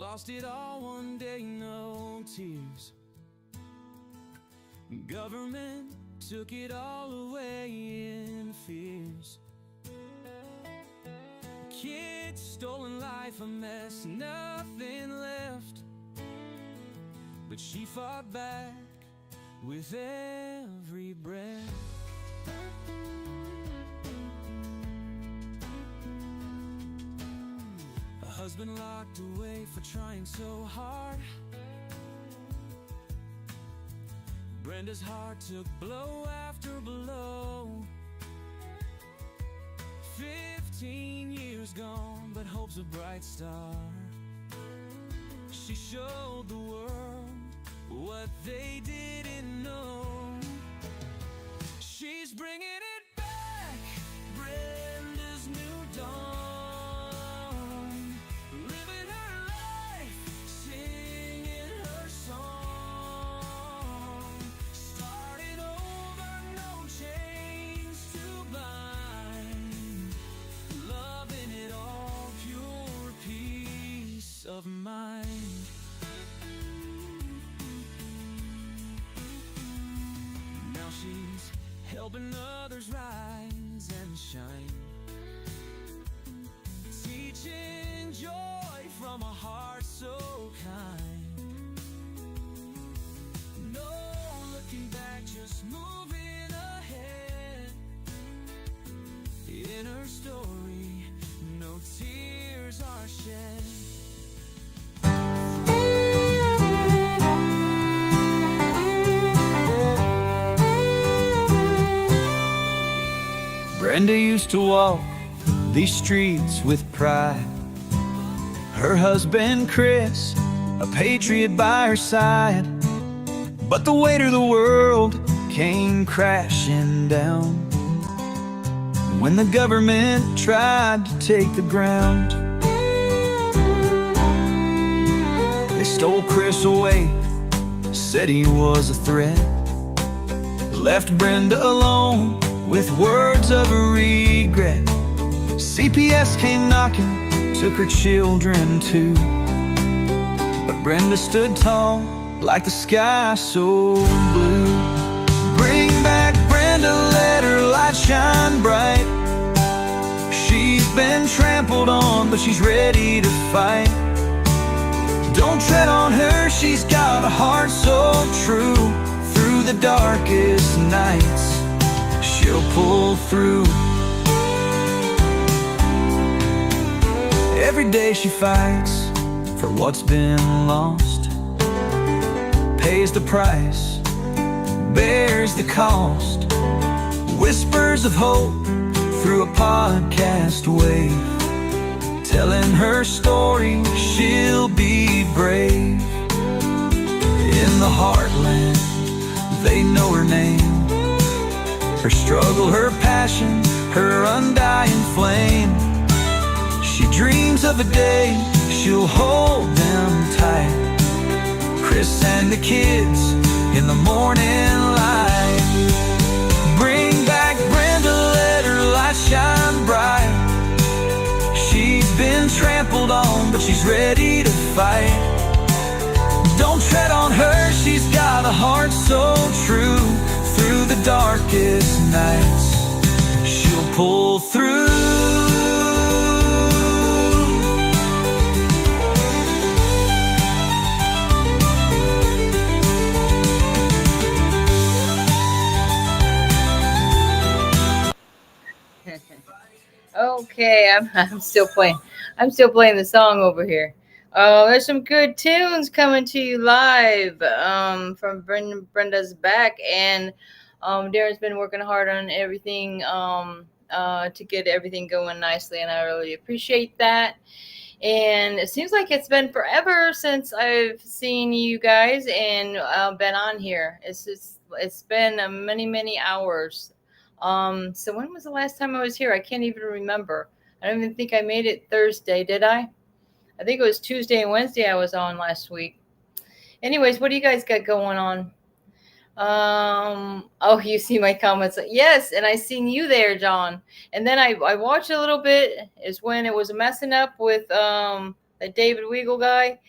lost it all one day, no tears. Government took it all away in fears. Kids, stolen life, a mess, nothing left. But she fought back with every breath. A husband locked away for trying so hard. Brenda's heart took blow after blow. 15 years gone, but hope's a bright star. She showed the world what they didn't know. She's bringing it back, Brenda's new dawn. Living her life, singing her song. Starting over, no chains to bind. Loving it all, pure peace of mind. She's helping others rise and shine, teaching joy from a heart so kind. No looking back, just moving ahead. In her story, no tears are shed. Brenda used to walk these streets with pride. Her husband Chris, a patriot by her side. But the weight of the world came crashing down when the government tried to take the ground. They stole Chris away, said he was a threat, left Brenda alone with words of regret. CPS came knocking, took her children too. But Brenda stood tall, like the sky so blue. Bring back Brenda, let her light shine bright. She's been trampled on, but she's ready to fight. Don't tread on her, she's got a heart so true. Through the darkest nights, she'll pull through. Every day she fights for what's been lost, pays the price, bears the cost. Whispers of hope through a podcast wave, telling her story, she'll be brave. In the heartland, they know her name, her struggle, her passion, her undying flame. She dreams of a day she'll hold them tight, Chris and the kids in the morning light. Bring back Brenda, let her light shine bright. She's been trampled on, but she's ready to fight. Don't tread on her, she's got a heart so true. Through the darkest nights, she'll pull through. Okay, I'm still playing. I'm still playing the song over here. Oh, there's some good tunes coming to you live from Brenda's Back, and Darren's been working hard on everything to get everything going nicely, and I really appreciate that. And it seems like it's been forever since I've seen you guys and been on here. It's been many hours. So when was the last time I was here? I can't even remember. I don't even think I made it Thursday, did I? I think it was Tuesday and Wednesday I was on last week. Anyways, what do you guys got going on? Oh, you see my comments. Yes, and I seen you there, John. And then I watched a little bit is when it was messing up with that David Weagle guy.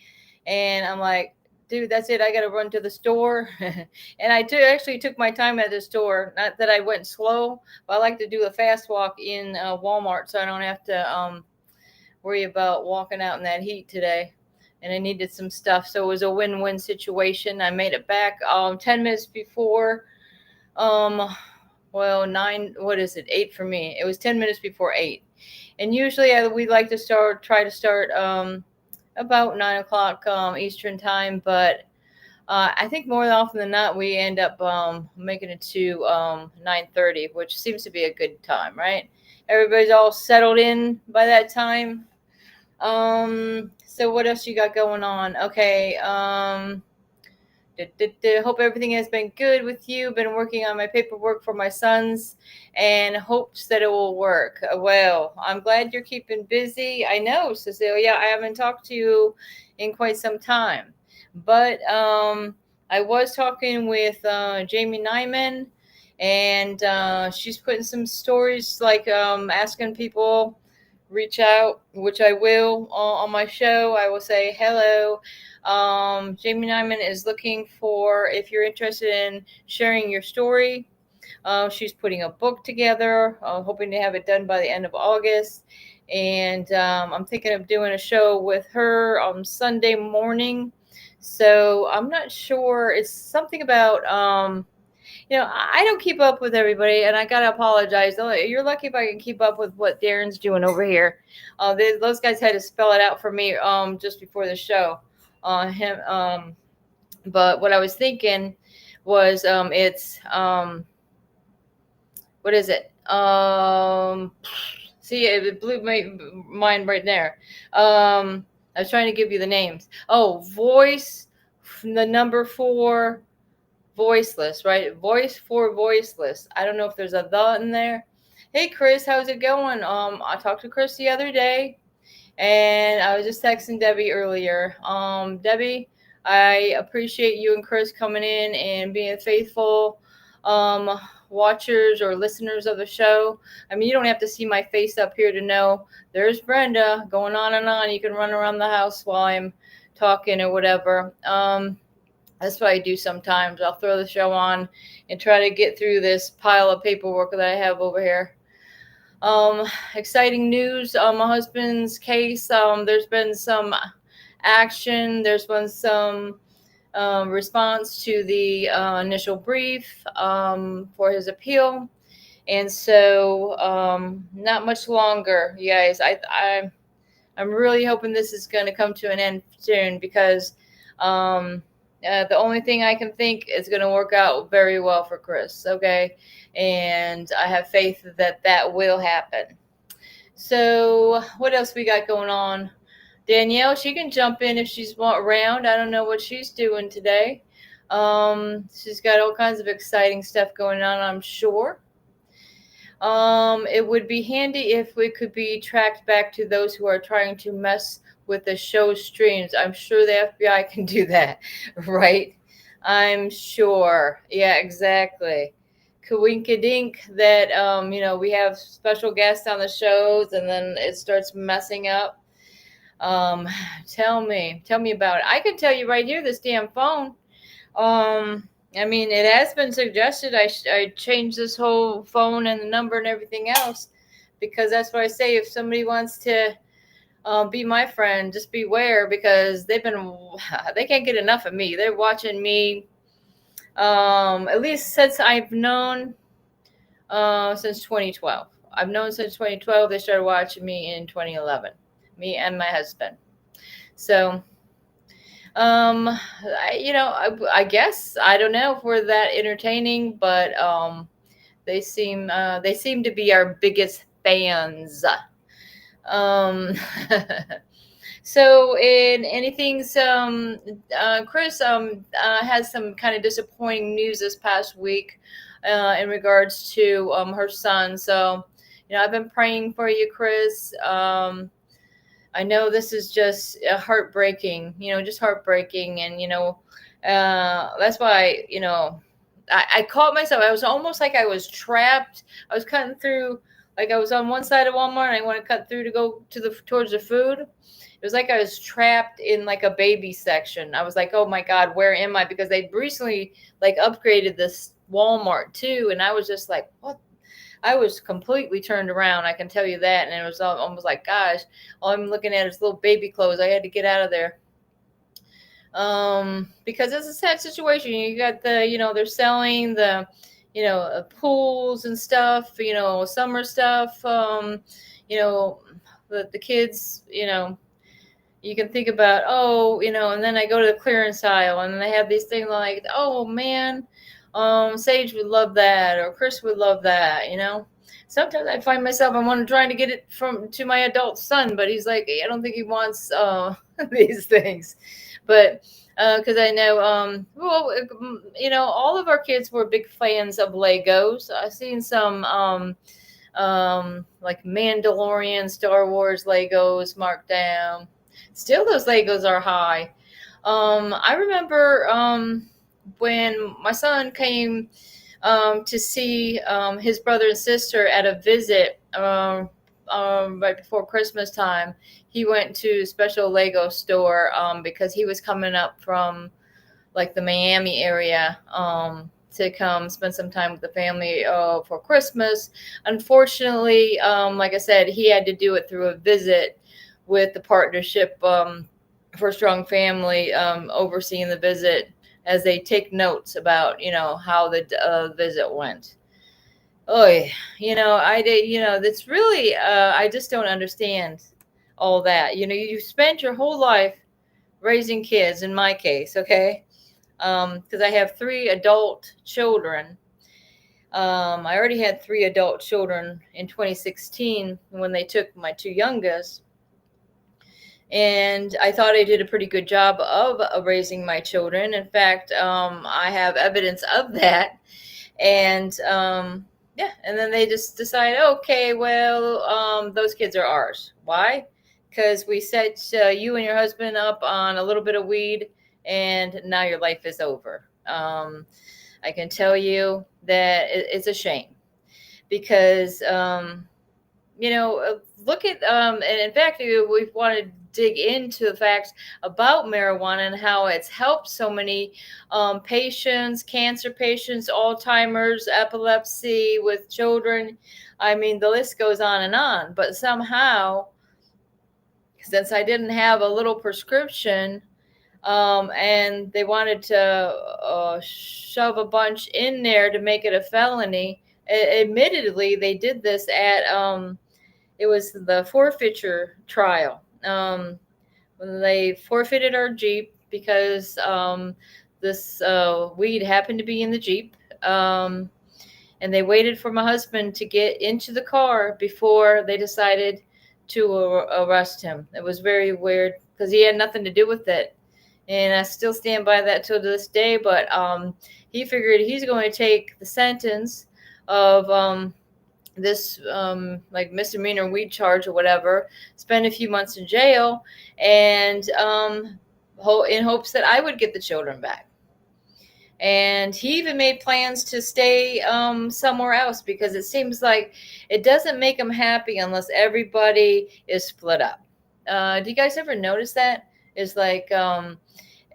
And I'm like, dude, that's it. I got to run to the store. And I actually took my time at the store. Not that I went slow, but I like to do a fast walk in Walmart so I don't have to worry about walking out in that heat today. And I needed some stuff. So it was a win-win situation. I made it back 10 minutes before, well, 9, what is it? 8 for me. It was 10 minutes before 8. And usually we like to try to start about 9 o'clock Eastern time. But I think more often than not, we end up making it to 9:30, which seems to be a good time, right? Everybody's all settled in by that time. So what else you got going on? Okay. Hope everything has been good with you. Been working on my paperwork for my sons and hopes that it will work. Well, I'm glad you're keeping busy. I know, Cecilia, I haven't talked to you in quite some time, but I was talking with Jamie Nyman, and she's putting some stories like asking people reach out, which I will on my show. I will say hello. Jamie Nyman is looking for, if you're interested in sharing your story. She's putting a book together, hoping to have it done by the end of August. And I'm thinking of doing a show with her on Sunday morning. So I'm not sure. It's something about I don't keep up with everybody, and I gotta apologize. You're lucky if I can keep up with what Darren's doing over here. Those guys had to spell it out for me just before the show. But what I was thinking was it's what is it? See, it blew my mind right there. I was trying to give you the names. Oh, voice, the number 4. Voiceless, right? Voice for voiceless. I don't know if there's a the in there. Hey, Chris, how's it going? I talked to Chris the other day, and I was just texting Debbie earlier. Debbie, I appreciate you and Chris coming in and being faithful watchers or listeners of the show. I mean, you don't have to see my face up here to know there's Brenda going on and on. You can run around the house while I'm talking or whatever. That's what I do sometimes. I'll throw the show on and try to get through this pile of paperwork that I have over here. Exciting news on my husband's case. There's been some action. There's been some response to the initial brief for his appeal. And so not much longer, you guys. I'm really hoping this is going to come to an end soon because the only thing I can think is going to work out very well for Chris, okay? And I have faith that that will happen. So what else we got going on? Danielle, she can jump in if she's around. I don't know what she's doing today. She's got all kinds of exciting stuff going on, I'm sure. It would be handy if we could be tracked back to those who are trying to mess with the show streams. I'm sure the FBI can do that, right? I'm sure. Yeah, exactly. Kawinka-dink that, we have special guests on the shows and then it starts messing up. Tell me about it. I can tell you right here, this damn phone. I mean, it has been suggested I change this whole phone and the number and everything else because that's what I say. If somebody wants to be my friend, just beware because they can't get enough of me. They're watching me at least since I've known since 2012. I've known since 2012. They started watching me in 2011, me and my husband. So I guess I don't know if we're that entertaining, but they seem to be our biggest fans. So in anything, Chris has some kind of disappointing news this past week in regards to her son. So I've been praying for you, Chris. I know this is just heartbreaking, just heartbreaking. And, that's why, I caught myself. I was almost like I was trapped. I was cutting through Like I was on one side of Walmart and I want to cut through to go towards the food. It was like I was trapped in like a baby section. I was like, oh my God, where am I? Because they recently like upgraded this Walmart too. And I was just like, what? I was completely turned around. I can tell you that. And it was almost like, gosh, all I'm looking at is little baby clothes. I had to get out of there. Because it's a sad situation. You got they're selling the, pools and stuff, summer stuff. The kids, you can think about, and then I go to the clearance aisle and they have these things like, oh man, Sage would love that, or Chris would love that. Sometimes I find myself, trying to get it to my adult son, but he's like, I don't think he wants these things. But because I know, all of our kids were big fans of Legos. I've seen some like Mandalorian, Star Wars Legos marked down. Still, those Legos are high. I remember when my son came to see his brother and sister at a visit right before Christmas time. He went to a special Lego store because he was coming up from like the Miami area to come spend some time with the family for Christmas. Unfortunately, like I said, he had to do it through a visit with the partnership for Strong Family overseeing the visit as they take notes about, how the visit went. Oh, I did, that's really, I just don't understand all that. You spent your whole life raising kids, in my case, okay? Because I have 3 adult children. I already had 3 adult children in 2016 when they took my 2 youngest. And I thought I did a pretty good job of raising my children. In fact, I have evidence of that. And and then they just decide, okay, well, those kids are ours. Why? Because we set you and your husband up on a little bit of weed, and now your life is over. I can tell you that it's a shame because, look at, and in fact, we want to dig into the facts about marijuana and how it's helped so many patients, cancer patients, Alzheimer's, epilepsy with children. I mean, the list goes on and on. But somehow, since I didn't have a little prescription, and they wanted to shove a bunch in there to make it a felony. Admittedly, they did this at it was the forfeiture trial. When they forfeited our Jeep because this weed happened to be in the Jeep. And they waited for my husband to get into the car before they decided to arrest him. It was very weird because he had nothing to do with it. And I still stand by that till this day. But he figured he's going to take the sentence of this like misdemeanor weed charge or whatever, spend a few months in jail, and in hopes that I would get the children back. And he even made plans to stay somewhere else because it seems like it doesn't make him happy unless everybody is split up. Do you guys ever notice that? It's like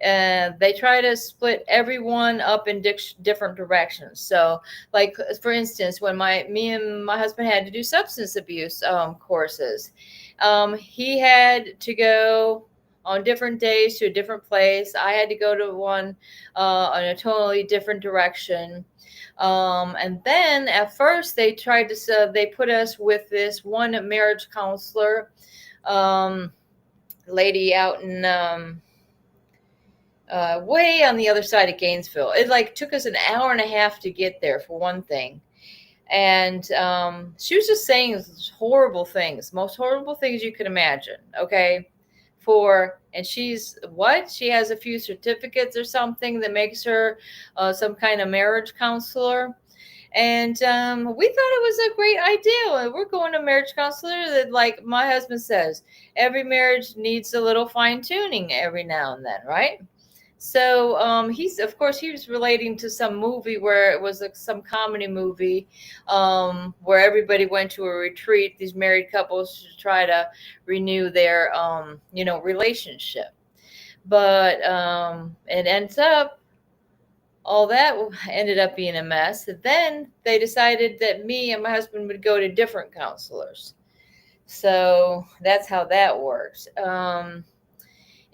they try to split everyone up in different directions. So, like for instance, when me and my husband had to do substance abuse courses, he had to go on different days to a different place. I had to go to one in a totally different direction. And then at first they tried to, they put us with this one marriage counselor lady out in way on the other side of Gainesville. It like took us an hour and a half to get there for one thing. And she was just saying horrible things, most horrible things you could imagine. Okay. And she has a few certificates or something that makes her some kind of marriage counselor. And we thought it was a great idea. We're going to marriage counselor that, like my husband says, every marriage needs a little fine tuning every now and then, right? So he was relating to some movie where it was like some comedy movie, where everybody went to a retreat, these married couples, to try to renew their relationship. But it ends up all that ended up being a mess. And then they decided that me and my husband would go to different counselors. So that's how that works.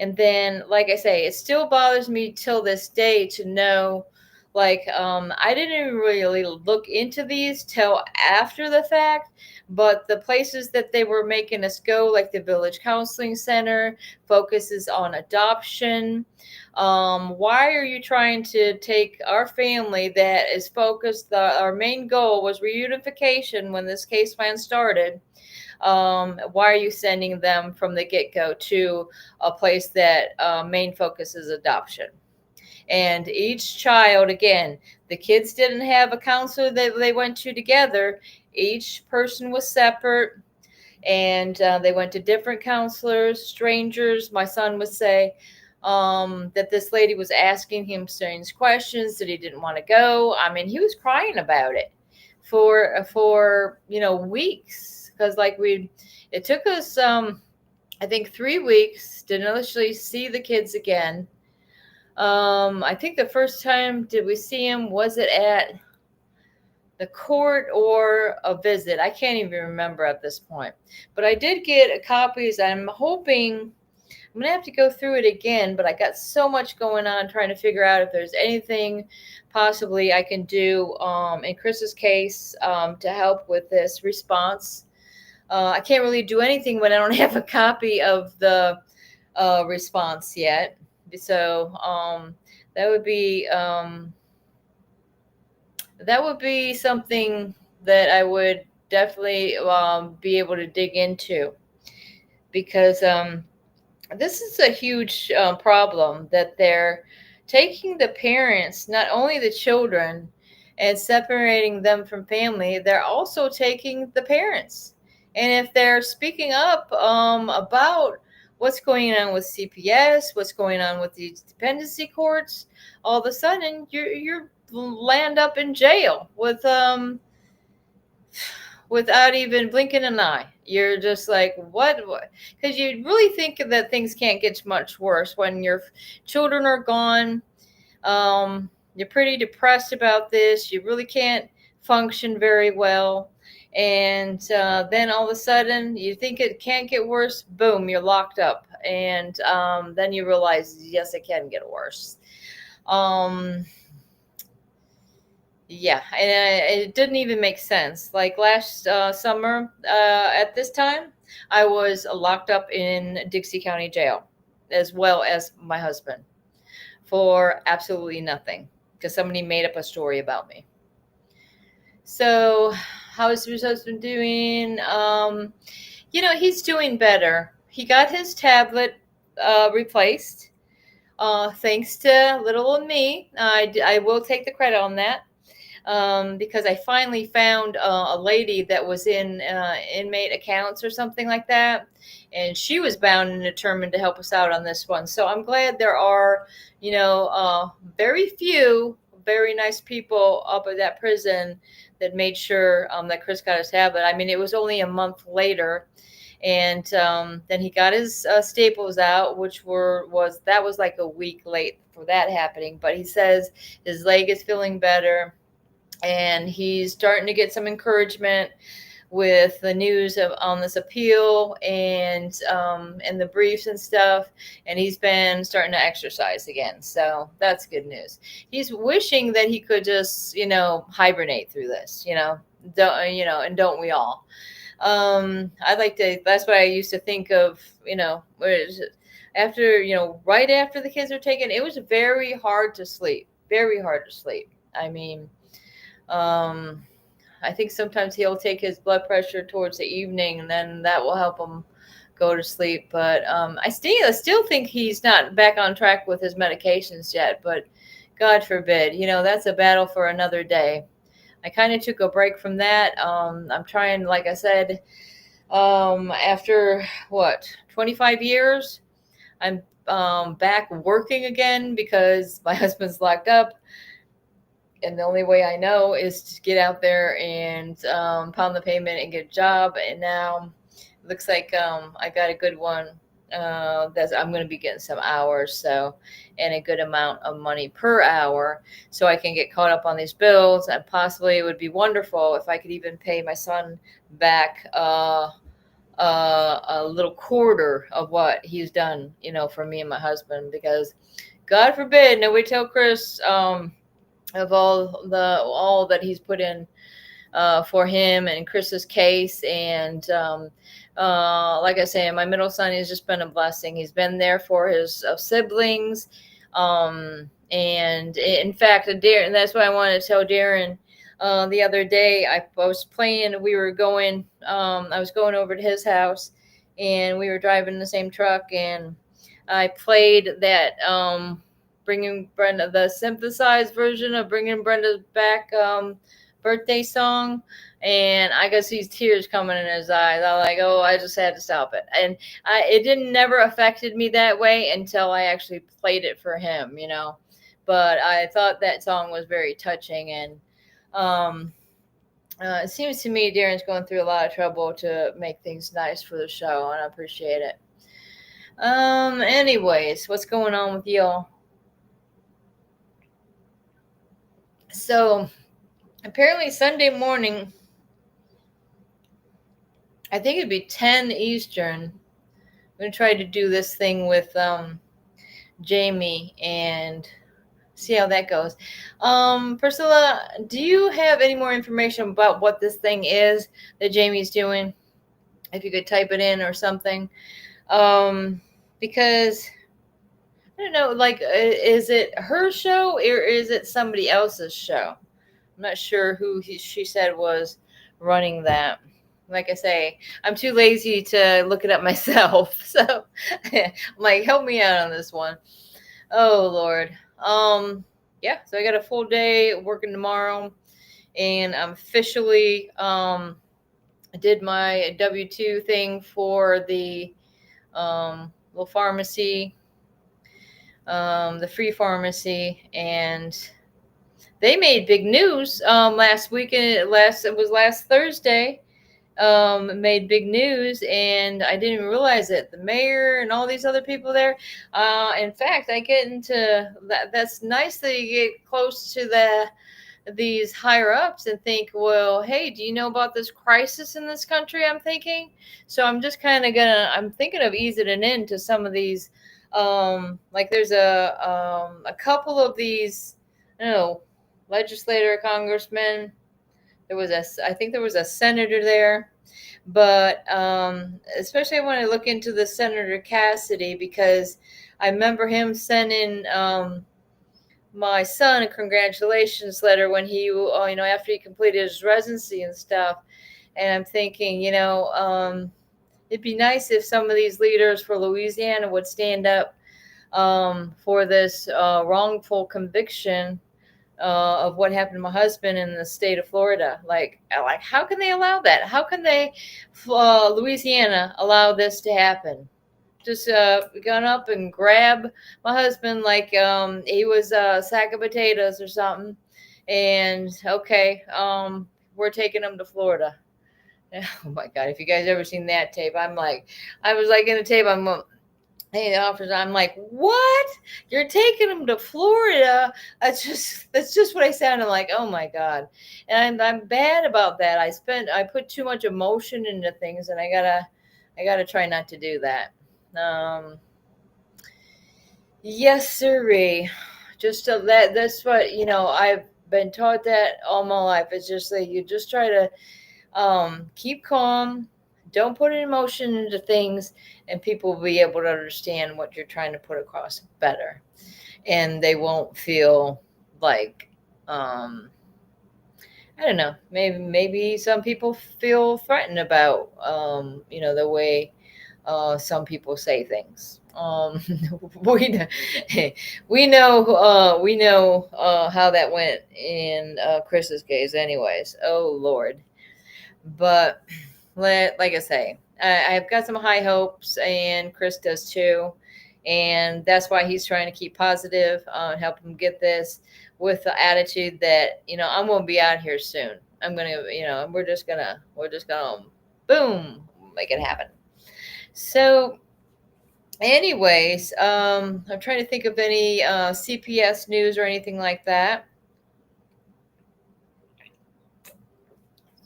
And then, like I say, it still bothers me till this day to know, like, I didn't really look into these till after the fact, but the places that they were making us go, like the Village Counseling Center, focuses on adoption. Why are you trying to take our family that is focused? Our main goal was reunification when this case plan started. Why are you sending them from the get-go to a place that main focus is adoption? And each child, again, the kids didn't have a counselor that they went to together. Each person was separate, and they went to different counselors, strangers. My son would say that this lady was asking him strange questions, that he didn't want to go. I mean, he was crying about it for weeks, because it took us I think 3 weeks to initially see the kids again. I think the first time did we see him, was it at the court or a visit? I can't even remember at this point. But I did get copies. I'm hoping I'm going to have to go through it again, but I got so much going on trying to figure out if there's anything possibly I can do in Chris's case to help with this response. I can't really do anything when I don't have a copy of the response yet. So that would be something that I would definitely be able to dig into, because this is a huge problem that they're taking the parents, not only the children, and separating them from family. They're also taking the parents. And if they're speaking up about what's going on with CPS, what's going on with the dependency courts, all of a sudden you're land up in jail without even blinking an eye. You're just like, what? Because you really think that things can't get much worse when your children are gone. You're pretty depressed about this. You really can't function very well. And then all of a sudden, you think it can't get worse. Boom, you're locked up. And then you realize, yes, it can get worse. Yeah, and it didn't even make sense. Like last summer at this time, I was locked up in Dixie County Jail, as well as my husband, for absolutely nothing, because somebody made up a story about me. So how is his husband doing? He's doing better. He got his tablet replaced, thanks to little old me. I will take the credit on that. Because I finally found a lady that was in inmate accounts or something like that, and she was bound and determined to help us out on this one. So I'm glad there are, very few very nice people up at that prison that made sure that Chris got his tablet. I mean, it was only a month later, and then he got his staples out, which was like a week late for that happening. But he says his leg is feeling better, and he's starting to get some encouragement with the news on this appeal and the briefs and stuff. And he's been starting to exercise again, so that's good news. He's wishing that he could just hibernate through this, and don't we all? I'd like to. That's what I used to think of. After right after the kids are taken, it was very hard to sleep. Very hard to sleep. I mean, I think sometimes he'll take his blood pressure towards the evening, and then that will help him go to sleep. But I still think he's not back on track with his medications yet. But God forbid, that's a battle for another day. I kind of took a break from that. I'm trying, like I said, after 25 years, I'm back working again because my husband's locked up. And the only way I know is to get out there and pound the pavement and get a job. And now it looks like I got a good one. That's I'm going to be getting some hours, so, and a good amount of money per hour, so I can get caught up on these bills. And possibly it would be wonderful if I could even pay my son back a little quarter of what he's done, for me and my husband. Because God forbid nobody tell Chris of all that he's put in for him and Chris's case. And like I say, my middle son has just been a blessing. He's been there for his siblings. And in fact, Darren, that's why I wanted to tell Darren the other day. I was playing, I was going over to his house, and we were driving in the same truck, and I played that Bringing Brenda, the synthesized version of Bringing Brenda Back birthday song, and I could see tears coming in his eyes. I was like, oh, I just had to stop it. And it didn't never affected me that way until I actually played it for him, But I thought that song was very touching, and it seems to me Darren's going through a lot of trouble to make things nice for the show, and I appreciate it. Anyways, what's going on with y'all? So apparently Sunday morning, I think it'd be 10 Eastern. I'm going to try to do this thing with Jamie and see how that goes. Priscilla, do you have any more information about what this thing is that Jamie's doing? If you could type it in or something. Because I don't know, like, is it her show or is it somebody else's show? I'm not sure who she said was running that. Like I say, I'm too lazy to look it up myself. So I'm like, help me out on this one. Oh, Lord. Yeah, so I got a full day working tomorrow, and I'm officially did my W-2 thing for the little pharmacy, the free pharmacy, and they made big news last weekend. It was last Thursday. Made big news, and I didn't even realize it. The mayor and all these other people there. In fact, I get into that. That's nice that you get close to these higher ups and think, well, hey, do you know about this crisis in this country? I'm thinking. So I'm just kind of I'm thinking of easing it into some of these. Like there's a couple of these, I don't know, legislator, congressman. I think there was a senator there, but especially I want to look into the Senator Cassidy, because I remember him sending my son a congratulations letter when he, after he completed his residency and stuff. And I'm thinking, it'd be nice if some of these leaders for Louisiana would stand up for this wrongful conviction of what happened to my husband in the state of Florida. Like how can they allow that? How can they, Louisiana, allow this to happen? Just gone up and grab my husband like he was a sack of potatoes or something, and okay, we're taking him to Florida. Oh my God! If you guys ever seen that tape, I was like in the tape. Hey, the officer, I'm like, what? You're taking him to Florida? That's just what I sounded like. Oh my God. And I'm bad about that. I put too much emotion into things, and I gotta try not to do that. Yes, sirree. Just that's what, I've been taught that all my life. It's just that you just try to keep calm. Don't put an emotion into things, and people will be able to understand what you're trying to put across better. And they won't feel like, I don't know, maybe some people feel threatened about, the way some people say things. We know how that went in Chris's case anyways. Oh, Lord. But like I say, I've got some high hopes, and Chris does too. And that's why he's trying to keep positive, help him get this with the attitude that, I'm going to be out here soon. I'm going to, we're just gonna boom, make it happen. So anyways, I'm trying to think of any CPS news or anything like that.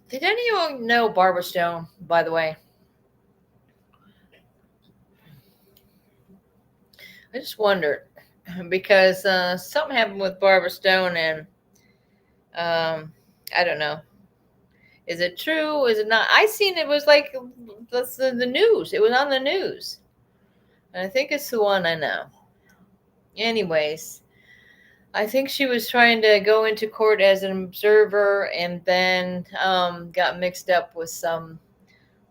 Did anyone know Barbara Stone, by the way? I just wondered because something happened with Barbara Stone, and I don't know. Is it true? Is it not? I seen it was like the news. It was on the news, and I think it's the one I know. Anyways, I think she was trying to go into court as an observer, and then got mixed up with some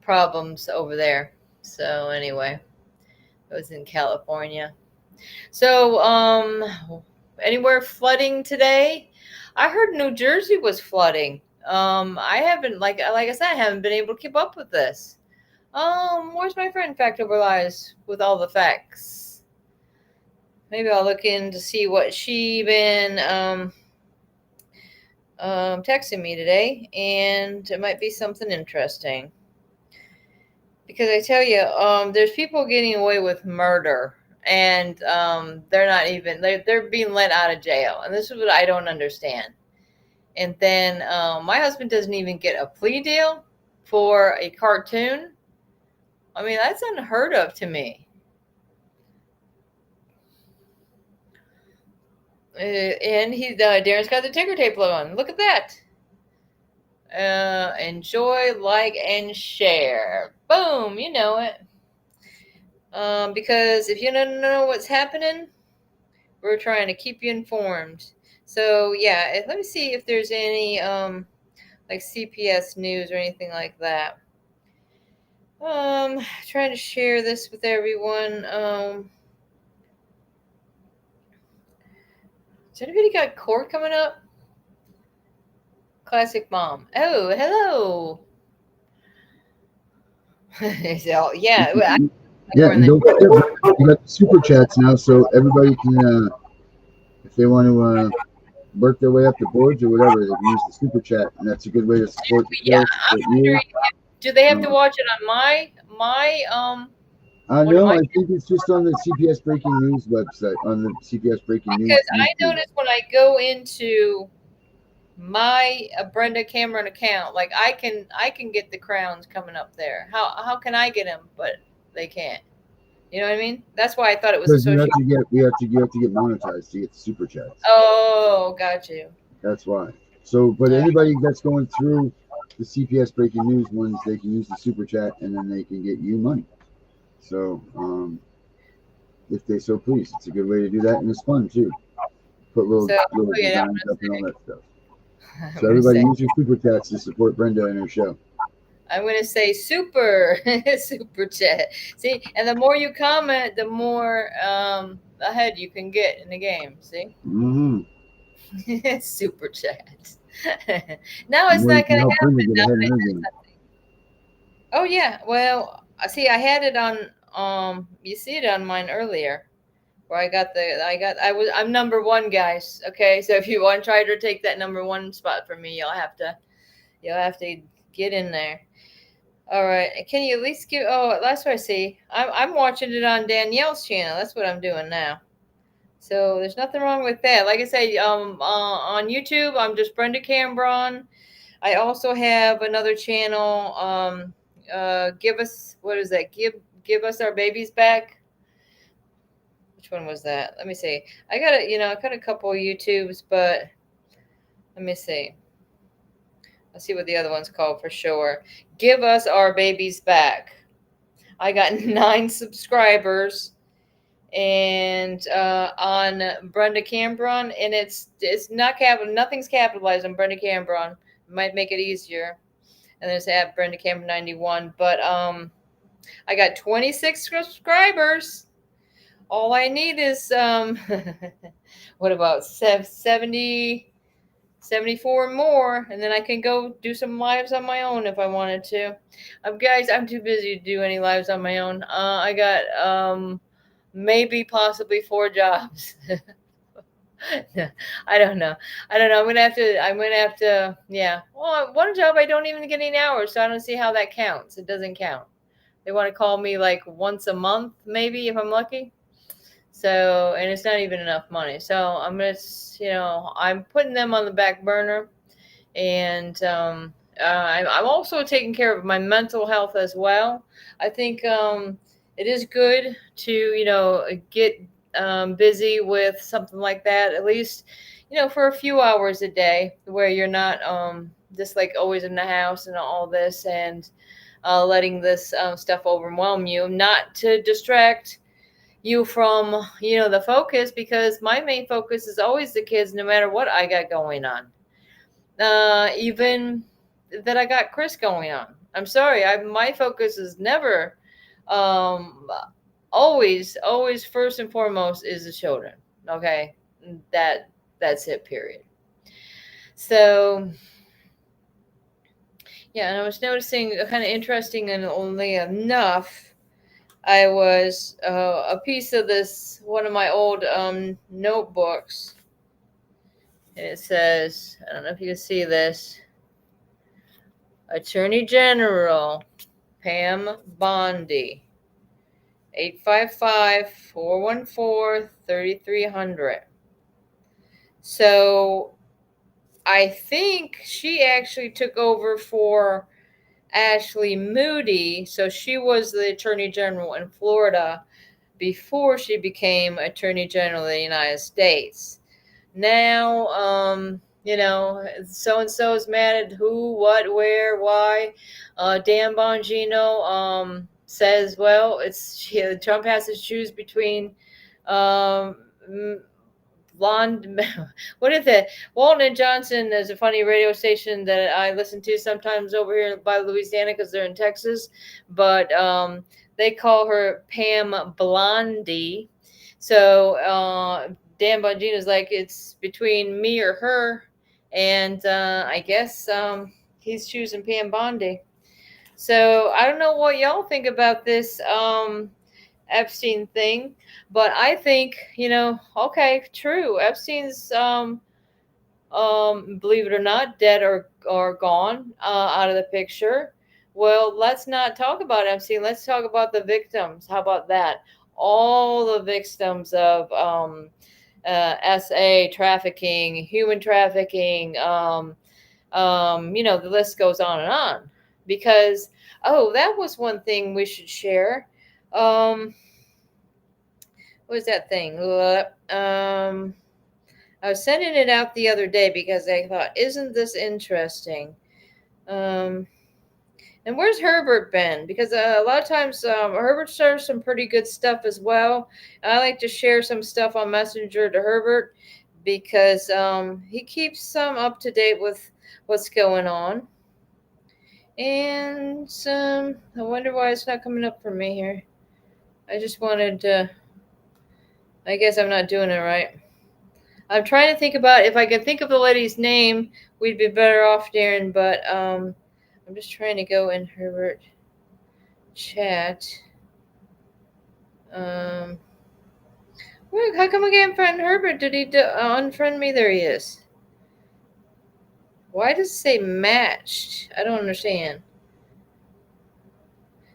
problems over there. So anyway, it was in California. So anywhere flooding today? I heard New Jersey was flooding. I haven't, like I said, I haven't been able to keep up with this. Where's my friend Fact Over Lies with all the facts? Maybe I'll look in to see what she been texting me today, and it might be something interesting. Because I tell you, there's people getting away with murder, and they're not even they're being let out of jail, and this is what I don't understand. And then my husband doesn't even get a plea deal for a cartoon. I mean, that's unheard of to me. And Darren's got the ticker tape on. Look at that. Enjoy, like, and share. Boom, you know it. Because if you don't know what's happening, we're trying to keep you informed. So yeah, let me see if there's any like CPS news or anything like that. Trying to share this with everyone. Has anybody got court coming up? Classic Mom. Oh, hello. So yeah, Yeah, and don't forget, you got the super chats now, so everybody can, if they want to work their way up the boards or whatever, they can use the super chat, and that's a good way to support the show, support you. Do they have to watch it on my No, I think it's just on the CPS Breaking News website, on the CPS Breaking News. Because I noticed when I go into my Brenda Cameron account, like I can get the crowns coming up there. How can I get them, but they can't? You know what I mean? That's why I thought it was because you have to get monetized to get the super chats. Oh, got you. That's why. So, but anybody that's going through the CPS Breaking News ones, they can use the super chat, and then they can get you money. So, if they so please, it's a good way to do that, and it's fun too. Put little designs up and all that stuff. So everybody use your super chats to support Brenda and her show. I'm going to say super chat. See, and the more you comment, the more ahead you can get in the game. See? Mm-hmm. Super chat. Now it's not going to happen. Oh yeah. Well, see, I had it on. You see it on mine earlier, where I'm number one, guys. Okay, so if you want to try to take that number one spot from me, you'll have to get in there. All right. Can you at least give? Oh, that's what I see. I'm watching it on Danielle's channel. That's what I'm doing now. So there's nothing wrong with that. Like I say, on YouTube, I'm just Brenda Cambron. I also have another channel. Give us, what is that? Give us our babies back. Which one was that? Let me see. I got a couple of YouTubes, but let me see. Let's see what the other one's called for sure. Give us our babies back. I got 9 subscribers, and on Brenda Cambron, and it's not nothing's capitalized on Brenda Cambron. It might make it easier. And there's at Brenda Cambron 91, but I got 26 subscribers. All I need is what about 74 more, and then I can go do some lives on my own if I wanted to. Guys, I'm too busy to do any lives on my own. I got maybe possibly 4 jobs. I don't know. I'm gonna have to. Yeah. Well, one job I don't even get any hours, so I don't see how that counts. It doesn't count. They want to call me like once a month, maybe if I'm lucky. So, and it's not even enough money. So I'm putting them on the back burner, and I'm also taking care of my mental health as well. I think it is good to get busy with something like that, at least for a few hours a day, where you're not just like always in the house and all this, and letting this stuff overwhelm you, not to distract you from the focus, because my main focus is always the kids, no matter what I got going on. Even that I got Chris going on. I'm sorry, my focus is never, always first and foremost is the children. Okay, that's it. Period. So yeah, and I was noticing kind of interesting, and only enough, I was a piece of this one of my old notebooks, and it says, I don't know if you can see this. Attorney General Pam Bondi, 855-414-3300. So I think she actually took over for Ashley Moody. So she was the Attorney General in Florida before she became Attorney General of the United States. Now, so and so is mad at who, what, where, why. Dan Bongino says, well, Trump has to choose between blonde. What is it? Walton and Johnson is a funny radio station that I listen to sometimes over here by Louisiana, because they're in Texas, but they call her Pam Blondie. So Dan Bongino is like, it's between me or her, and I guess he's choosing Pam Bondi. So I don't know what y'all think about this Epstein thing, but I think, okay, true. Epstein's believe it or not, dead or gone, out of the picture. Well, let's not talk about Epstein. Let's talk about the victims. How about that? All the victims of SA trafficking, human trafficking. The list goes on and on. Because that was one thing we should share. What was that thing? I was sending it out the other day because I thought, isn't this interesting? And where's Herbert been? Because a lot of times Herbert shares some pretty good stuff as well. I like to share some stuff on Messenger to Herbert, because he keeps some up to date with what's going on. And I wonder why it's not coming up for me here. I just wanted to, I guess I'm not doing it right. I'm trying to think about, if I could think of the lady's name, we'd be better off, Darren. But I'm just trying to go in Herbert chat. How come I can't find Herbert? Did he unfriend me? There he is. Why does it say matched? I don't understand.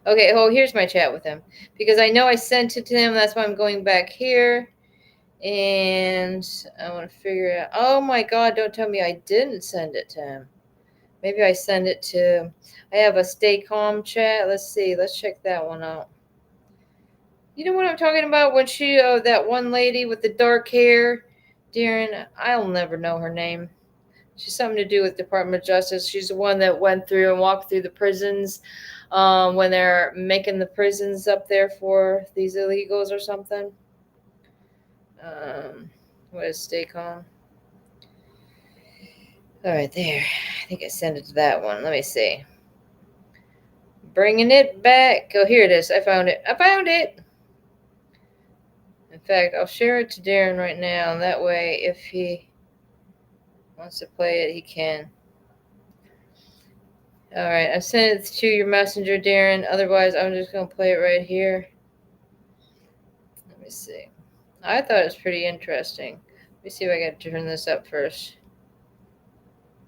Okay, here's my chat with him, because I know I sent it to him. That's why I'm going back here. And I want to figure out. Oh my God, don't tell me I didn't send it to him. Maybe I send it to. I have a Stay Calm chat. Let's see. Let's check that one out. You know what I'm talking about? When she, that one lady with the dark hair, Darren, I'll never know her name. She's something to do with Department of Justice. She's the one that went through and walked through the prisons when they're making the prisons up there for these illegals or something. What is Stay Calm? All right, there. I think I sent it to that one. Let me see. Bringing it back. Oh, here it is. I found it. In fact, I'll share it to Darren right now. That way, if he wants to play it, he can. All right, I sent it to your messenger, Darren. Otherwise, I'm just going to play it right here. Let me me see. I thought it was pretty interesting. Let me see if I can turn this up first.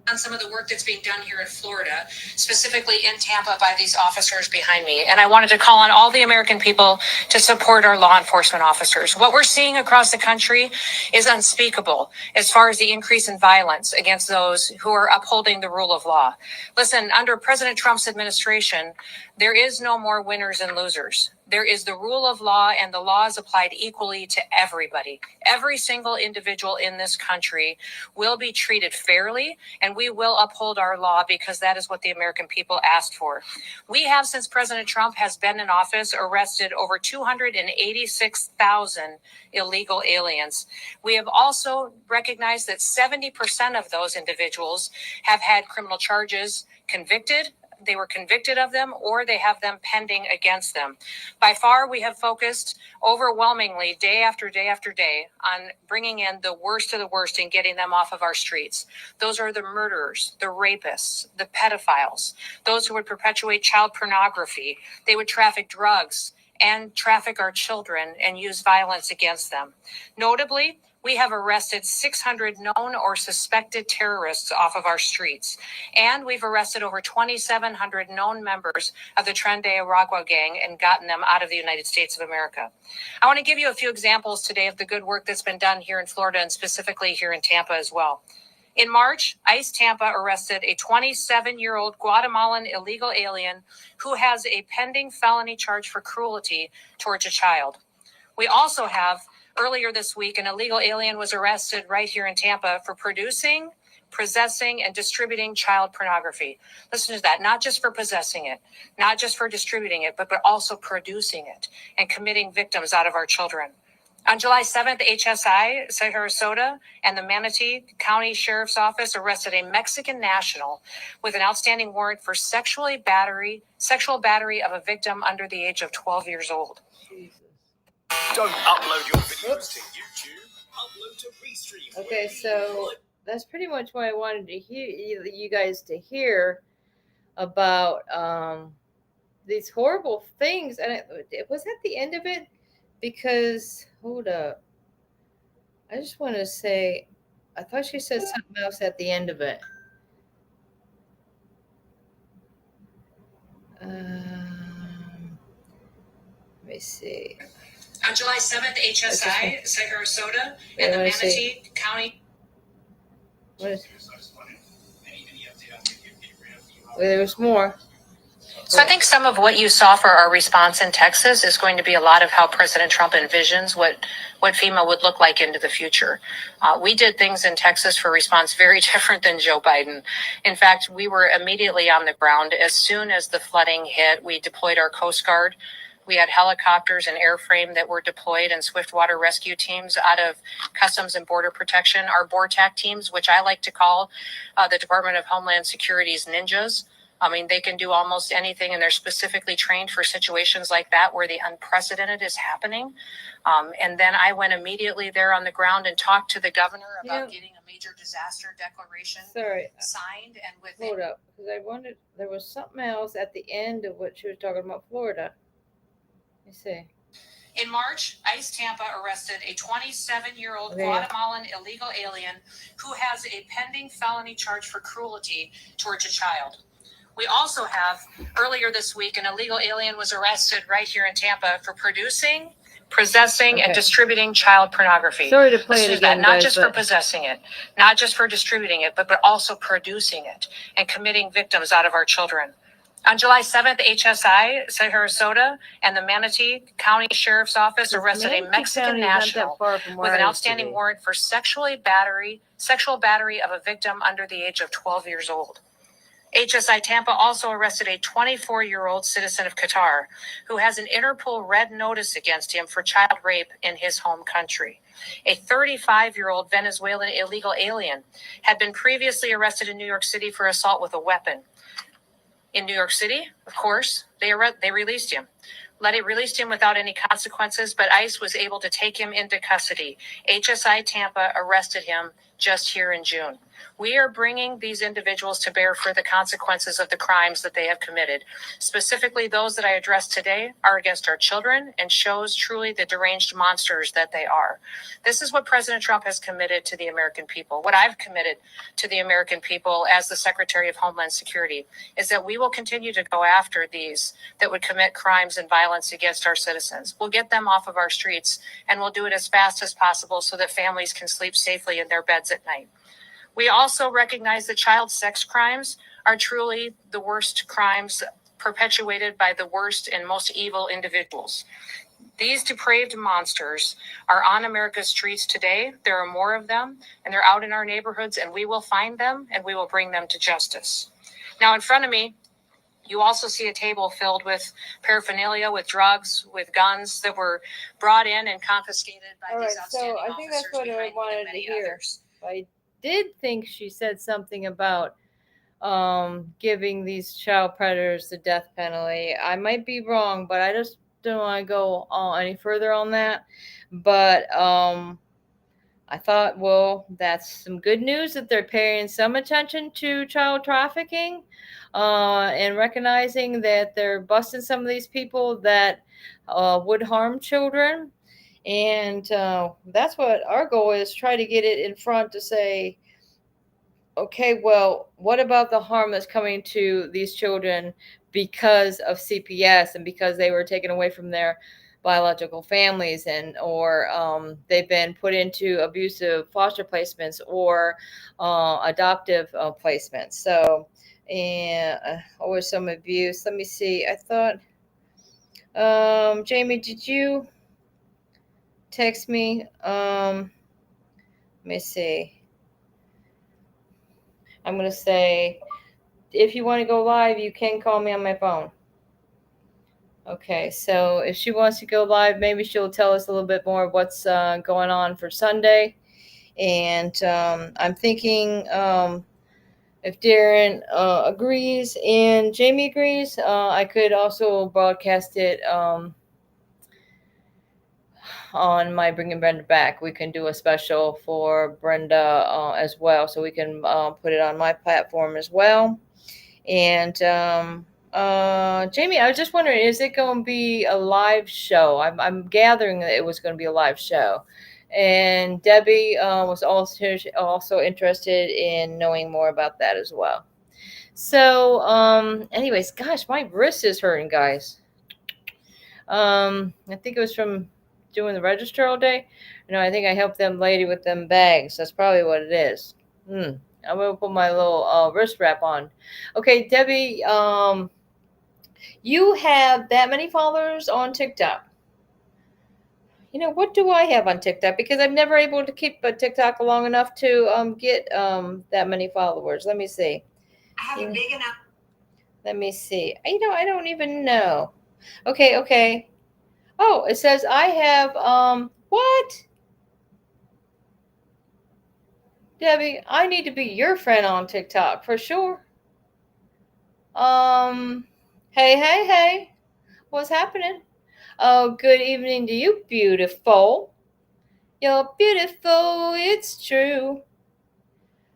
On some of the work that's being done here in Florida, specifically in Tampa by these officers behind me. And I wanted to call on all the American people to support our law enforcement officers. What we're seeing across the country is unspeakable as far as the increase in violence against those who are upholding the rule of law. Listen, under President Trump's administration, there is no more winners and losers. There is the rule of law, and the law is applied equally to everybody. Every single individual in this country will be treated fairly, and we will uphold our law because that is what the American people asked for. We have, since President Trump has been in office, arrested over 286,000 illegal aliens. We have also recognized that 70% of those individuals have had criminal charges convicted. They were convicted of them, or they have them pending against them. By far, we have focused overwhelmingly day after day after day on bringing in the worst of the worst and getting them off of our streets. Those are the murderers, the rapists, the pedophiles, those who would perpetuate child pornography. They would traffic drugs and traffic our children and use violence against them. Notably, we have arrested 600 known or suspected terrorists off of our streets. And we've arrested over 2,700 known members of the Tren de Aragua gang and gotten them out of the United States of America. I want to give you a few examples today of the good work that's been done here in Florida and specifically here in Tampa as well. In March, ICE Tampa arrested a 27-year-old Guatemalan illegal alien who has a pending felony charge for cruelty towards a child. We also have, earlier this week, an illegal alien was arrested right here in Tampa for producing, possessing, and distributing child pornography. Listen to that, not just for possessing it, not just for distributing it, but also producing it and committing victims out of our children. On July 7th, HSI, Sarasota, and the Manatee County Sheriff's Office arrested a Mexican national with an outstanding warrant for sexual battery of a victim under the age of 12 years old. Jesus. Don't upload your videos to YouTube. Upload to Restream. Okay, so that's pretty much what I wanted to hear you guys to hear about these horrible things. And it was at the end of it, because hold up, I just want to say, I thought she said something else at the end of it. Let me see. On July 7th, HSI, Sarasota, and the Manatee County. What is, well, there was more. So I think some of what you saw for our response in Texas is going to be a lot of how President Trump envisions what FEMA would look like into the future. We did things in Texas for response very different than Joe Biden. In fact, we were immediately on the ground. As soon as the flooding hit, we deployed our Coast Guard. We had helicopters and airframe that were deployed, and swiftwater rescue teams out of Customs and Border Protection. Our BORTAC teams, which I like to call the Department of Homeland Security's ninjas. I mean, they can do almost anything, and they're specifically trained for situations like that where the unprecedented is happening. And then I went immediately there on the ground and talked to the governor about getting a major disaster declaration signed. And with hold up, because I wondered, there was something else at the end of what she was talking about Florida. Let me see. In March, ICE Tampa arrested a 27-year-old Guatemalan illegal alien who has a pending felony charge for cruelty towards a child. We also have, earlier this week, an illegal alien was arrested right here in Tampa for producing, possessing, and distributing child pornography. Sorry to play it again, not guys, just for possessing it, not just for distributing it, but also producing it and committing victims out of our children. On July 7th, HSI, Sarasota, and the Manatee County Sheriff's Office arrested a Mexican national with an outstanding warrant for sexual battery of a victim under the age of 12 years old. HSI Tampa also arrested a 24-year-old citizen of Qatar who has an Interpol red notice against him for child rape in his home country. A 35-year-old Venezuelan illegal alien had been previously arrested in New York City for assault with a weapon. In New York City, of course, they released him. Released him without any consequences, but ICE was able to take him into custody. HSI Tampa arrested him just here in June. We are bringing these individuals to bear for the consequences of the crimes that they have committed. Specifically, those that I addressed today are against our children and shows truly the deranged monsters that they are. This is what President Trump has committed to the American people. What I've committed to the American people as the Secretary of Homeland Security is that we will continue to go after these that would commit crimes and violence against our citizens. We'll get them off of our streets, and we'll do it as fast as possible so that families can sleep safely in their beds at night. We also recognize that child sex crimes are truly the worst crimes perpetuated by the worst and most evil individuals. These depraved monsters are on America's streets today. There are more of them, and they're out in our neighborhoods, and we will find them, and we will bring them to justice. Now, in front of me, you also see a table filled with paraphernalia, with drugs, with guns that were brought in and confiscated by these outstanding officers. So I think that's what I wanted to hear. Others. I did think she said something about giving these child predators the death penalty. I might be wrong, but I just don't want to go any further on that. But I thought, well, that's some good news that they're paying some attention to child trafficking and recognizing that they're busting some of these people that would harm children. And that's what our goal is, try to get it in front to say, okay, well, what about the harm that's coming to these children because of CPS and because they were taken away from their biological families or they've been put into abusive foster placements or adoptive placements. So, and or some abuse. Let me see. I thought, Jamie, did you text me? Let me see. I'm going to say, if you want to go live, you can call me on my phone. Okay, so if she wants to go live, maybe she'll tell us a little bit more of what's going on for Sunday. And I'm thinking if Darren agrees and Jamie agrees, I could also broadcast it on my Bringing Brenda Back. We can do a special for Brenda as well, so we can put it on my platform as well. And Jamie, I was just wondering, is it going to be a live show? I'm gathering that it was going to be a live show. And Debbie was also interested in knowing more about that as well. So anyways, gosh, my wrist is hurting, guys. I think it was from doing the register all day. I think I helped them lady with them bags. That's probably what it is. I'm going to put my little wrist wrap on. Okay, Debbie, you have that many followers on TikTok. What do I have on TikTok? Because I'm never able to keep a TikTok long enough to get that many followers. Let me see. I have a big enough. Let me see. I don't even know. Okay. Oh, it says I have what? Debbie, I need to be your friend on TikTok for sure. Hey. What's happening? Oh, good evening to you, beautiful. You're beautiful, it's true.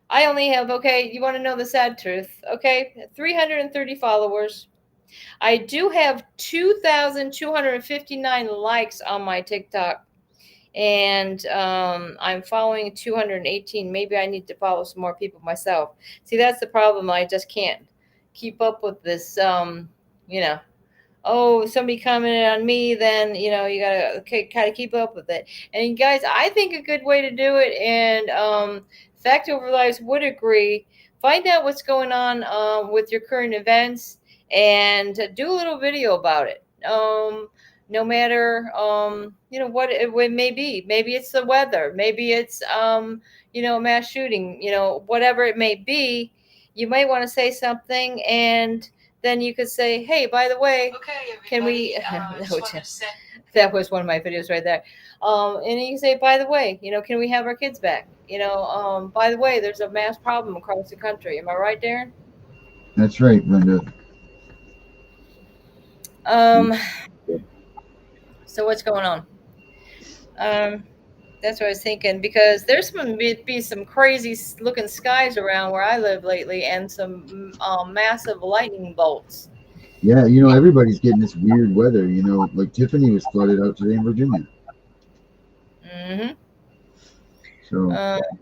I only have, okay, you want to know the sad truth, okay? 330 followers. I do have 2,259 likes on my TikTok. And I'm following 218. Maybe I need to follow some more people myself. See, that's the problem. I just can't keep up with this, oh, somebody commented on me, then, you got to kind of keep up with it. And guys, I think a good way to do it, and Fact Over Lives would agree, find out what's going on with your current events and do a little video about it. No matter, what it may be. Maybe it's the weather. Maybe it's, mass shooting, whatever it may be. You might want to say something, and then you could say, hey, by the way, can we, that was one of my videos right there. And you can say, by the way, can we have our kids back? By the way, there's a mass problem across the country. Am I right, Darren? That's right, Brenda. So what's going on? That's what I was thinking, because there's some be some crazy looking skies around where I live lately, and some massive lightning bolts. Yeah, everybody's getting this weird weather. Like Tiffany was flooded out today in Virginia. Mm-hmm. So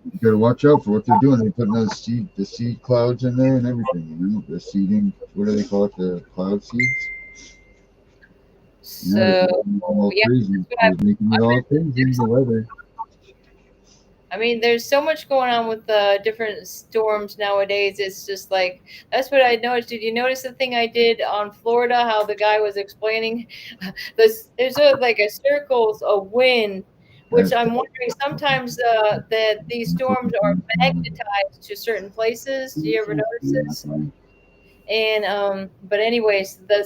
you gotta watch out for what they're doing. They're putting the seed clouds in there and everything. The seeding. What do they call it? The cloud seeds. Yeah, they're So making it all yeah, crazy. that's what They're making it I've all been. crazy. The weather. I mean, there's so much going on with the different storms nowadays. It's just like, that's what I noticed. Did you notice the thing I did on Florida? How the guy was explaining there's like a circles of wind, which That's I'm wondering sometimes that these storms are magnetized to certain places. Do you ever notice this? And but anyways, the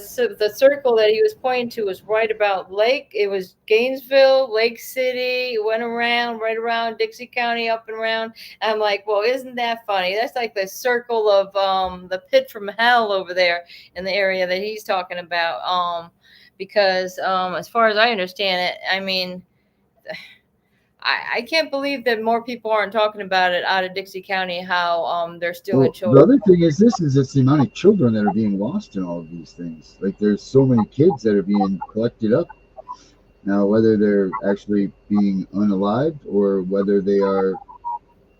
circle that he was pointing to was right about Lake. It was Gainesville, Lake City. It went around right around Dixie County, up and around. And I'm like, well, isn't that funny? That's like the circle of the pit from hell over there in the area that he's talking about. Because as far as I understand it, I mean, I can't believe that more people aren't talking about it out of Dixie County. How they're stealing Well, the children. other thing is it's the amount of children that are being lost in all of these things. Like there's so many kids that are being collected up now, whether they're actually being unalived or whether they are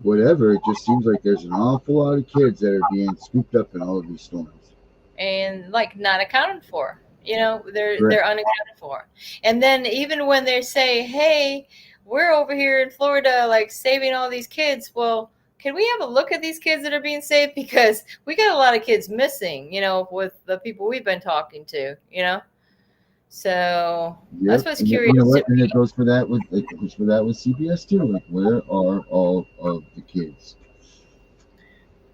whatever. It just seems like there's an awful lot of kids that are being scooped up in all of these storms. And like not accounted for. They're Correct. unaccounted for. And then even when they say, hey, we're over here in Florida like saving all these kids, well, can we have a look at these kids that are being saved? Because we got a lot of kids missing, with the people we've been talking to. So that's Yep. what's And curious you know to what? And me. it goes for that with CPS too. Like where are all of the kids?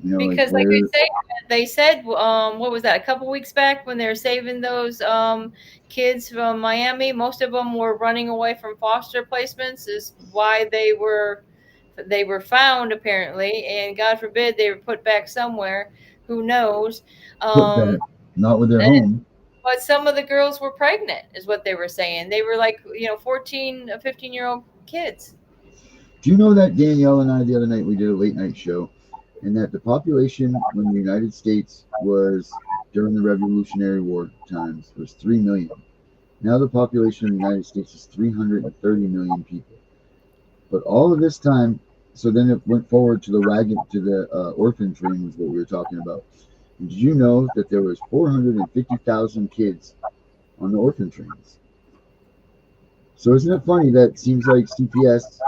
Like Because like where? they said, what was that, a couple weeks back, when they were saving those kids from Miami? Most of them were running away from foster placements, is why they were found, apparently, and God forbid they were put back somewhere. Who knows? Put back, not with their And- home. but some of the girls were pregnant, is what they were saying. They were like 14, 15-year-old kids. Do you know that Danielle and I the other night we did a late night show, and that the population when the United States was during the Revolutionary War times was 3 million. Now the population of the United States is 330 million people. But all of this time, so then it went forward to the orphan train was what we were talking about. And did you know that there was 450,000 kids on the orphan trains? So isn't it funny that it seems like CPS,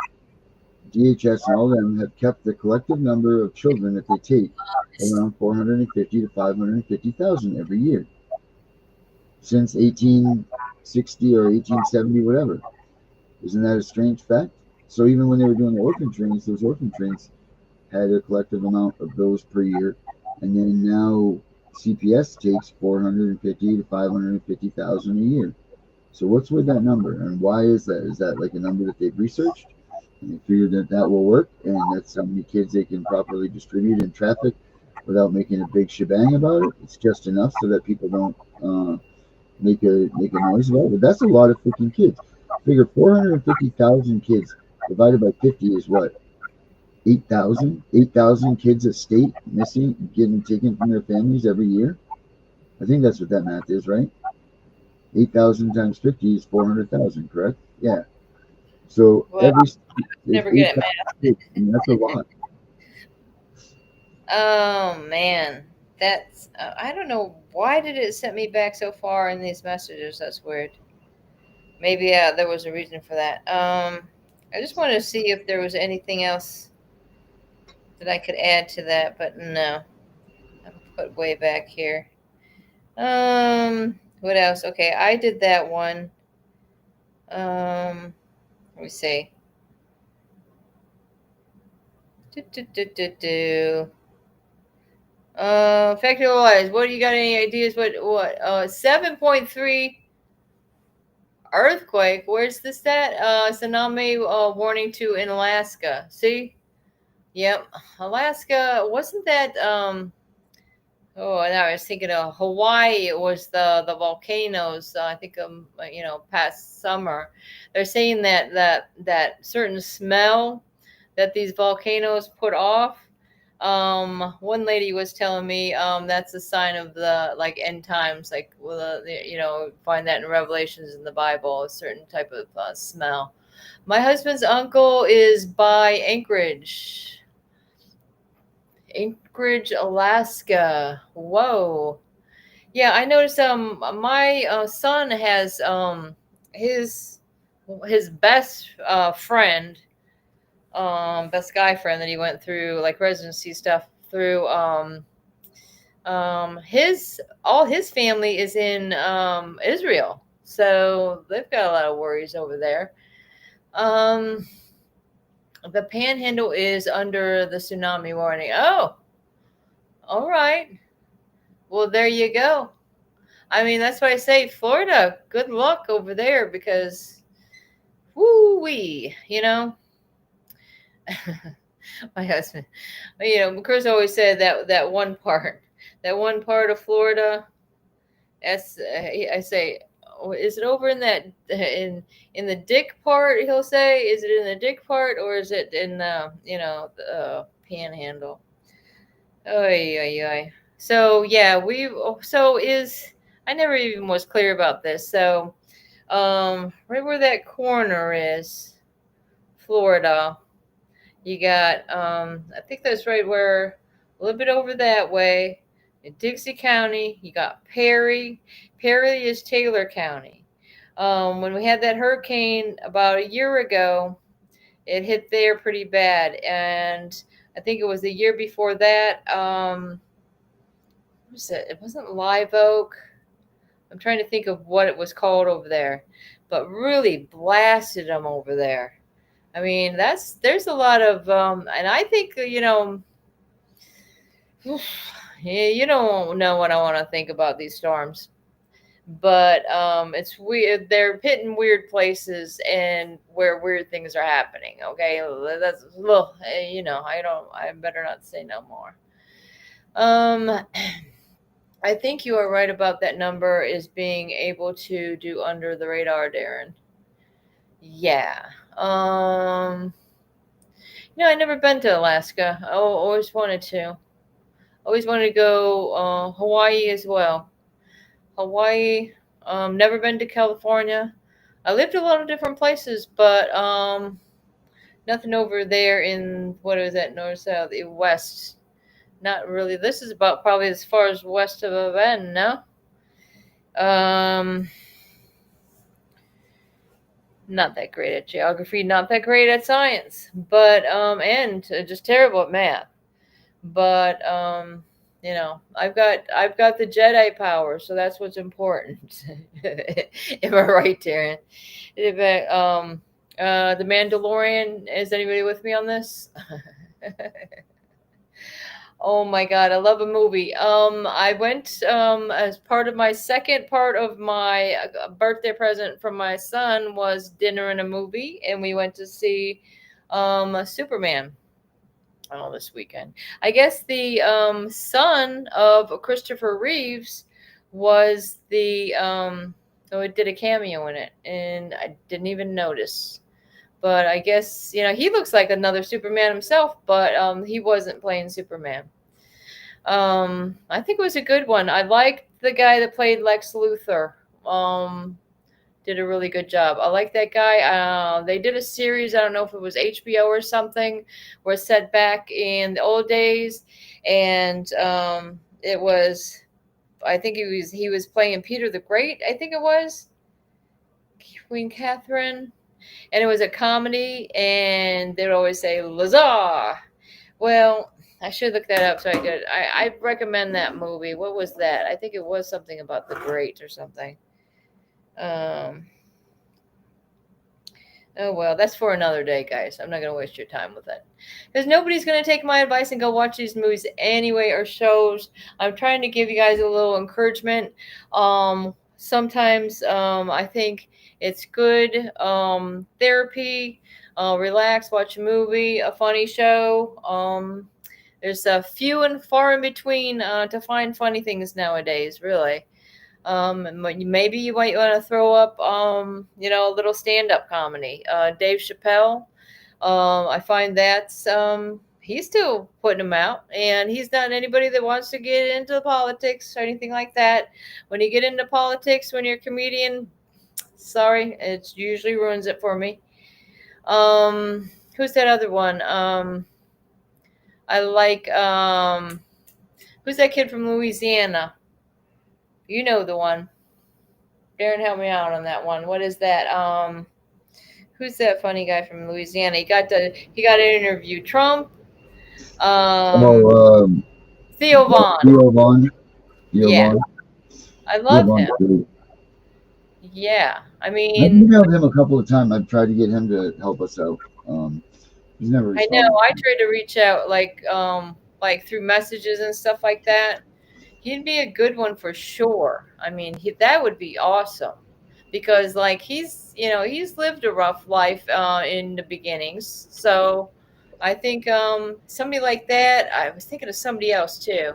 DHS, and all of them have kept the collective number of children that they take around 450 to 550,000 every year since 1860 or 1870, whatever. Isn't that a strange fact? So even when they were doing the orphan trains, those orphan trains had a collective amount of those per year, and then now CPS takes 450 to 550,000 a year. So what's with that number, and why is that? Is that like a number that they've researched and they figured that will work, and that's how many kids they can properly distribute in traffic without making a big shebang about it? It's just enough so that people don't make a noise about it. But that's a lot of freaking kids. Figure 450,000 kids divided by 50 is what? 8,000? 8,000 kids a state missing, getting taken from their families every year? I think that's what that math is, right? 8,000 times 50 is 400,000, correct? Yeah. So Well, every never get it, man. kids, and that's a lot. Oh man, that's I don't know why did it send me back so far in these messages. That's weird. Maybe there was a reason for that. I just wanted to see if there was anything else that I could add to that, but no. I'm put way back here. What else? Okay, I did that one. Let me see. Factor wise, what do you got? Any ideas? What? 7.3 earthquake. Where's this at? Tsunami warning to in Alaska. See? Yep. Alaska. Wasn't that Oh, and I was thinking of Hawaii. It was the volcanoes. I think past summer, they're saying that certain smell that these volcanoes put off. One lady was telling me that's a sign of the like end times. Like find that in Revelations in the Bible, a certain type of smell. My husband's uncle is by Anchorage, Alaska. Whoa. Yeah, I noticed my son has his best friend, best guy friend that he went through like residency stuff through his all his family is in Israel. So they've got a lot of worries over there. Um the panhandle is under the tsunami warning. Oh, all right. Well, there you go. I mean, that's why I say Florida, good luck over there because woo wee, my husband, Chris always said that one part of Florida. I say, oh, is it over in that in the dick part? He'll say, is it in the dick part or is it in the panhandle? Oy, oy, oy. So yeah, I never even was clear about this. So right where that corner is, Florida, you got I think that's right where a little bit over that way in Dixie County, you got Perry. Perry is Taylor County. When we had that hurricane about a year ago, it hit there pretty bad, and I think it was the year before that. What was it? It wasn't Live Oak. I'm trying to think of what it was called over there, but really blasted them over there. I mean, there's a lot of, and I think you don't know what I want to think about these storms, but it's weird. They're hitting weird places and where weird things are happening. Okay, that's well, I better not say no more. I think you are right about that number is being able to do under the radar, Darren. Yeah. I never been to Alaska. I always wanted to. Always wanted to go Hawaii as well. Hawaii. Never been to California. I lived a lot of different places, but nothing over there in what is that north, south, west. Not really. This is about probably as far as west of a bend, no? Not that great at geography, not that great at science, but and just terrible at math. But I've got the Jedi power, so that's what's important. Am I right, Darren? The Mandalorian. Is anybody with me on this? Oh my God, I love a movie. I went as part of my second part of my birthday present from my son was dinner and a movie, and we went to see Superman. Oh, this weekend. I guess the son of Christopher Reeves was so it did a cameo in it, and I didn't even notice. But I guess, he looks like another Superman himself, but he wasn't playing Superman. I think it was a good one. I liked the guy that played Lex Luthor. Did a really good job. I like that guy. They did a series, I don't know if it was HBO or something, where it's set back in the old days. And it was, I think he was playing Peter the Great, I think it was. Queen Catherine. And it was a comedy, and they would always say, Lazar. Well, I should look that up so I recommend that movie. What was that? I think it was something about the great or something. Oh, well, that's for another day, guys. I'm not going to waste your time with it. Because nobody's going to take my advice and go watch these movies anyway or shows. I'm trying to give you guys a little encouragement. Sometimes I think it's good therapy. Relax, watch a movie, a funny show. There's a few and far in between to find funny things nowadays, really. Maybe you might want to throw up, a little stand-up comedy. Dave Chappelle, I find that's he's still putting them out, and he's not anybody that wants to get into politics or anything like that. When you get into politics, when you're a comedian, sorry, it usually ruins it for me. Who's that other one? I like who's that kid from Louisiana? You know the one. Darren, help me out on that one. What is that? Who's that funny guy from Louisiana? He got to interview Trump. Theo Vaughn. Theo Vaughn. Yeah. I love him. Great. Yeah, I I've mean, emailed him a couple of times. I've tried to get him to help us out. He's never I responded. know. I tried to reach out like through messages and stuff like that. He'd be a good one for sure. I mean, that would be awesome because like he's lived a rough life in the beginnings. So I think somebody like that. I was thinking of somebody else too.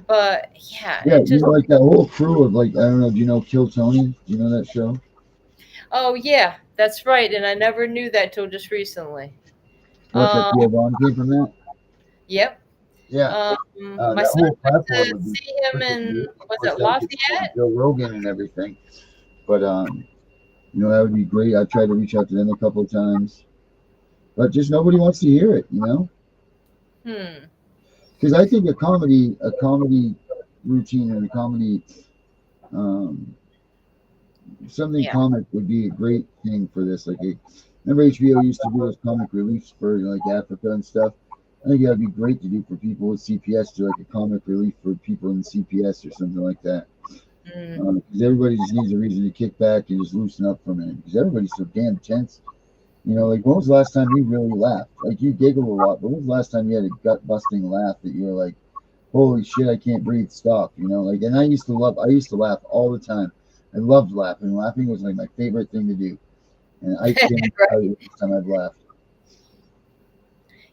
But yeah, Yeah, it just. like that whole crew of like, I don't know, do you know Kill Tony? Do you know that show? Oh yeah, that's right, and I never knew that till just recently. What, that Theo Vaughn came from that? Yep. Yeah. My That son whole went platform to would be see him in, Of was course, it that would get Lafayette? Joe Rogan and everything. But that would be great. I tried to reach out to them a couple of times, but just nobody wants to hear it. Because I think a comedy routine and a comedy something Yeah. comic would be a great thing for this. Remember HBO used to do those comic reliefs for like Africa and stuff. I think that'd be great to do for people with CPS, do like a comic relief for people in CPS or something like that. Because everybody just needs a reason to kick back and just loosen up from it. Because everybody's so damn tense. Like when was the last time you really laughed? Like you giggle a lot, but when was the last time you had a gut busting laugh that you were like, holy shit, I can't breathe, stop, and I used to laugh all the time. I loved laughing. Laughing was like my favorite thing to do. And I can't tell you the time I've laughed.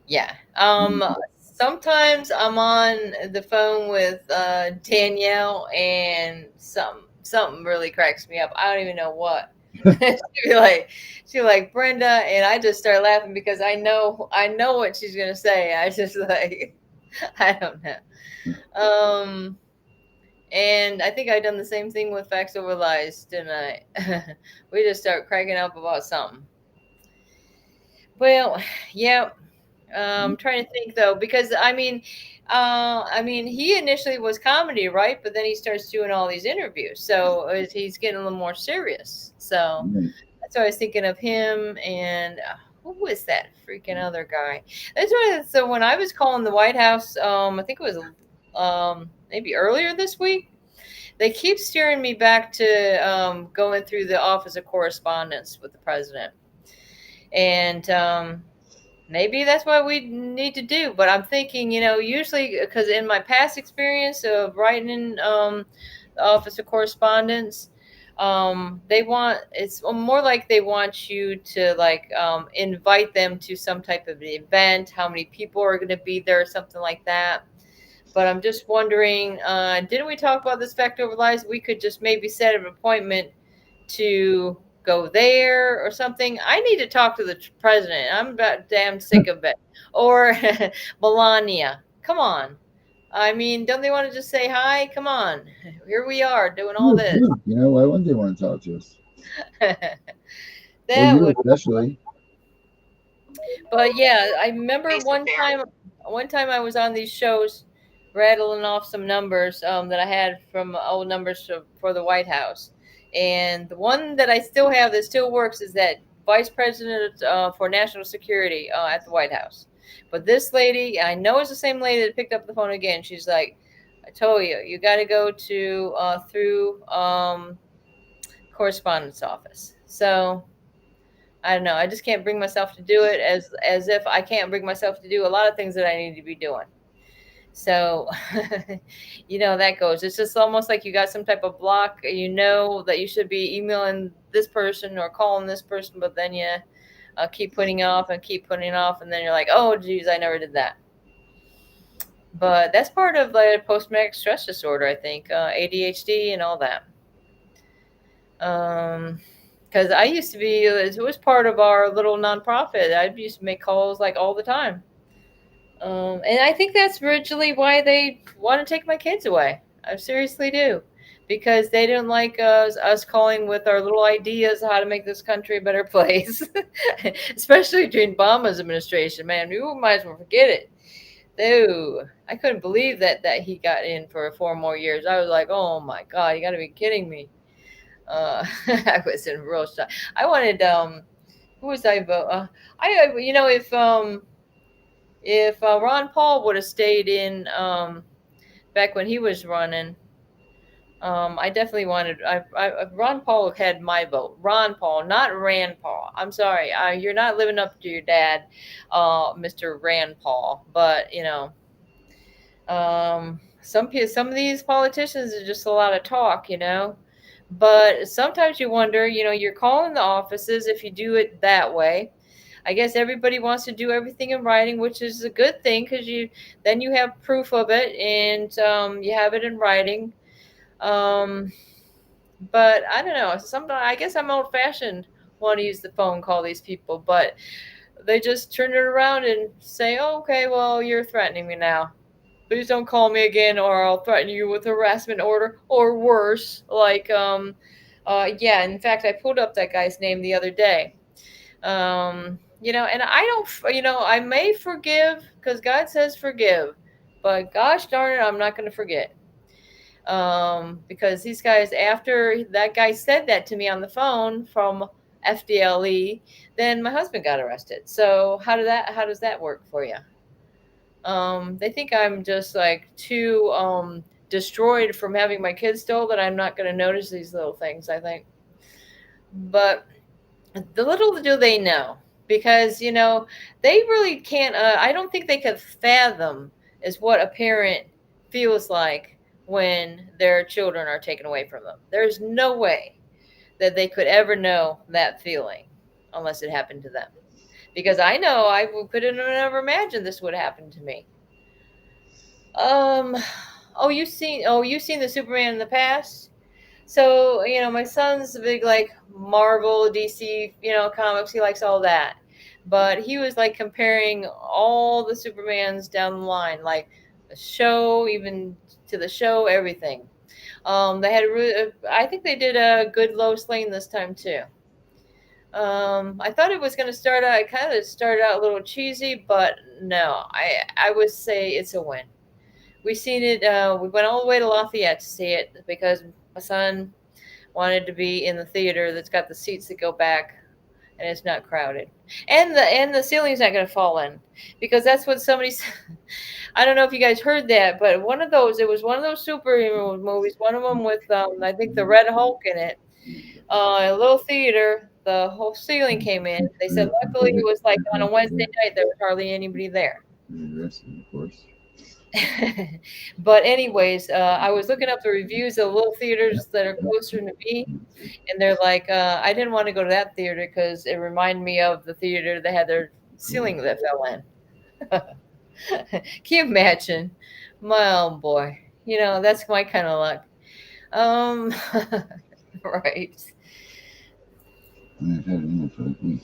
Yeah. Sometimes I'm on the phone with Danielle and something really cracks me up. I don't even know what. she'll like Brenda, and I just start laughing because I know what she's gonna say. I just like I don't know. And I think I done the same thing with Facts Over Lies, didn't I? We just start cracking up about something. Well, yeah. I'm trying to think though, because I mean, he initially was comedy, right? But then he starts doing all these interviews, so he's getting a little more serious. So that's why I was thinking of him. And who was that freaking other guy? That's why. So when I was calling the White House, I think it was maybe earlier this week. They keep steering me back to going through the Office of Correspondence with the president, and maybe that's what we need to do. But I'm thinking, usually because in my past experience of writing in the Office of Correspondence, it's more like they want you to invite them to some type of event, how many people are going to be there, or something like that. But I'm just wondering, didn't we talk about this Fact Over Lies? We could just maybe set an appointment to go there or something. I need to talk to the president. I'm about damn sick of it. Or Melania. Come on. I mean, don't they want to just say hi? Come on. Here we are doing all this. Why wouldn't they want to talk to us? That would, especially. But yeah, I remember one time I was on these shows rattling off some numbers that I had from old numbers for the White House. And the one that I still have that still works is that vice president for national security at the White House. But this lady, I know it's the same lady that picked up the phone again. She's like, I told you got to go to through correspondence office. So I don't know. I just can't bring myself to do it as if I can't bring myself to do a lot of things that I need to be doing. So, that goes. It's just almost like you got some type of block. That you should be emailing this person or calling this person, but then keep putting off and keep putting off, and then you're like, oh geez, I never did that. But that's part of the post-traumatic stress disorder, I think, ADHD and all that. Because I used to be, it was part of our little nonprofit. I used to make calls like all the time. And I think that's originally why they want to take my kids away. I seriously do. Because they didn't like us calling with our little ideas of how to make this country a better place. Especially during Obama's administration. Man, you might as well forget it. Dude, I couldn't believe that he got in for 4 more years. I was like, oh my God, you got to be kidding me. I was in real shock. I wanted, who was I vote? You know, if Ron Paul would have stayed in back when he was running, I definitely wanted. Ron Paul had my vote. Ron Paul, not Rand Paul. I'm sorry, you're not living up to your dad, Mr. Rand Paul. But you know, some of these politicians are just a lot of talk, you know. But sometimes you wonder, you know, you're calling the offices if you do it that way. I guess everybody wants to do everything in writing, which is a good thing because then you have proof of it and you have it in writing. But I don't know. Sometimes I guess I'm old fashioned, want to use the phone, call these people, but they just turn it around and say, oh, okay, well, you're threatening me now. Please don't call me again, or I'll threaten you with a harassment order or worse. Like, yeah. In fact, I pulled up that guy's name the other day. You know, and I don't, you know, I may forgive because God says forgive, but gosh darn it, I'm not going to forget. Because these guys, after that guy said that to me on the phone from FDLE, then my husband got arrested. So how does that work for you? They think I'm just like too destroyed from having my kids stole that I'm not going to notice these little things, I think. But the little do they know, because, you know, they really can't, I don't think they could fathom is what a parent feels like when their children are taken away from them. There's no way that they could ever know that feeling unless it happened to them. Because I know I could have never imagined this would happen to me. You've seen the Superman in the past? So, you know, my son's a big like Marvel, DC, you know, comics. He likes all that. But he was like comparing all the Supermans down the line, like the show, even to the show, everything. They had I think they did a good Lois Lane this time too. I thought it was going to start out. It kind of started out a little cheesy, but no, I would say it's a win. We seen it. We went all the way to Lafayette to see it because my son wanted to be in the theater that's got the seats that go back and it's not crowded, and the ceiling's not going to fall in, because that's what somebody said. I don't know if you guys heard that, but it was one of those superhero movies, one of them with I think the Red Hulk in it. A little theater, the whole ceiling came in. They said luckily it was like on a Wednesday night, there was hardly anybody there. Interesting, of course. But anyways, I was looking up the reviews of the little theaters that are closer to me, and they're like, I didn't want to go to that theater because it reminded me of the theater that had their ceiling that fell in. Can you imagine? My own boy, you know, that's my kind of luck. Right. I've had enough for a week.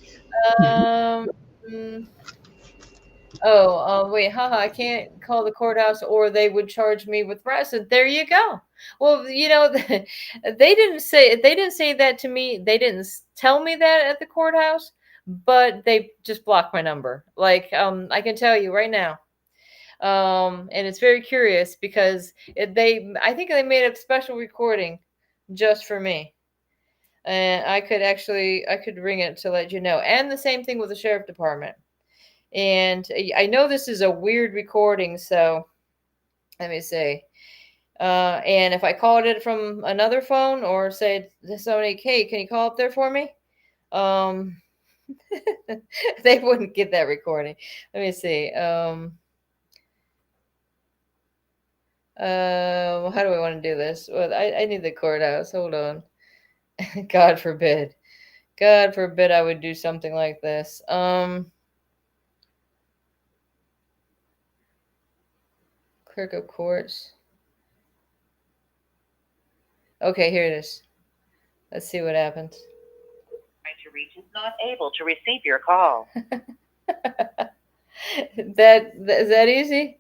Wait, haha, I can't call the courthouse or they would charge me with arrest. There you go. Well, you know, they didn't say that to me. They didn't tell me that at the courthouse, but they just blocked my number. Like, I can tell you right now. And it's very curious because I think they made a special recording just for me. And I could ring it to let you know. And the same thing with the sheriff department. And I know this is a weird recording, so let me see. And if I called it from another phone or said to somebody, hey, can you call up there for me? They wouldn't get that recording. Let me see. How do I want to do this? Well, I need the courthouse. Hold on. God forbid. God forbid I would do something like this. Clerk of courts. Okay, here it is. Let's see what happens. Trying to reach is not able to receive your call. Is that easy?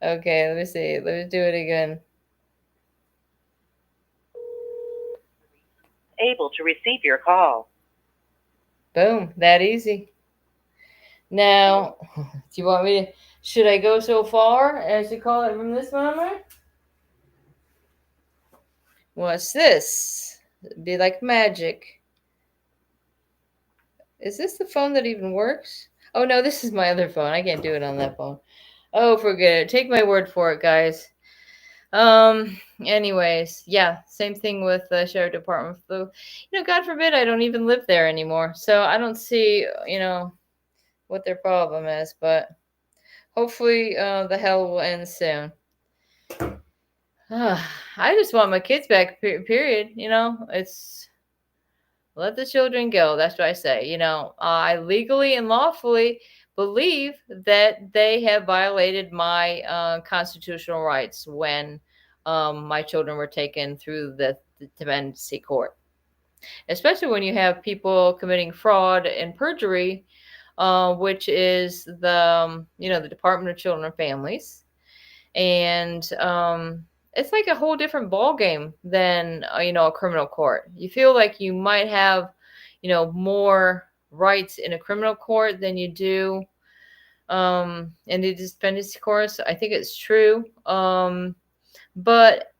Okay, let me see. Let me do it again. Able to receive your call. Boom, that easy. Now, do you want me to, should I go so far as to call it from this number? What's this? It'd be like magic. Is this the phone that even works? Oh no, this is my other phone. I can't do it on that phone. Oh, forget it. Take my word for it, guys. Anyways, yeah, same thing with the sheriff department. So, God forbid I don't even live there anymore. So I don't see, what their problem is, but hopefully the hell will end soon. I just want my kids back, period. It's let the children go. That's what I say. I legally and lawfully believe that they have violated my constitutional rights when my children were taken through the dependency court. Especially when you have people committing fraud and perjury, which is the Department of Children and Families. And it's like a whole different ball game than a criminal court. You feel like you might have more rights in a criminal court than you do in the dependency courts. I think it's true, but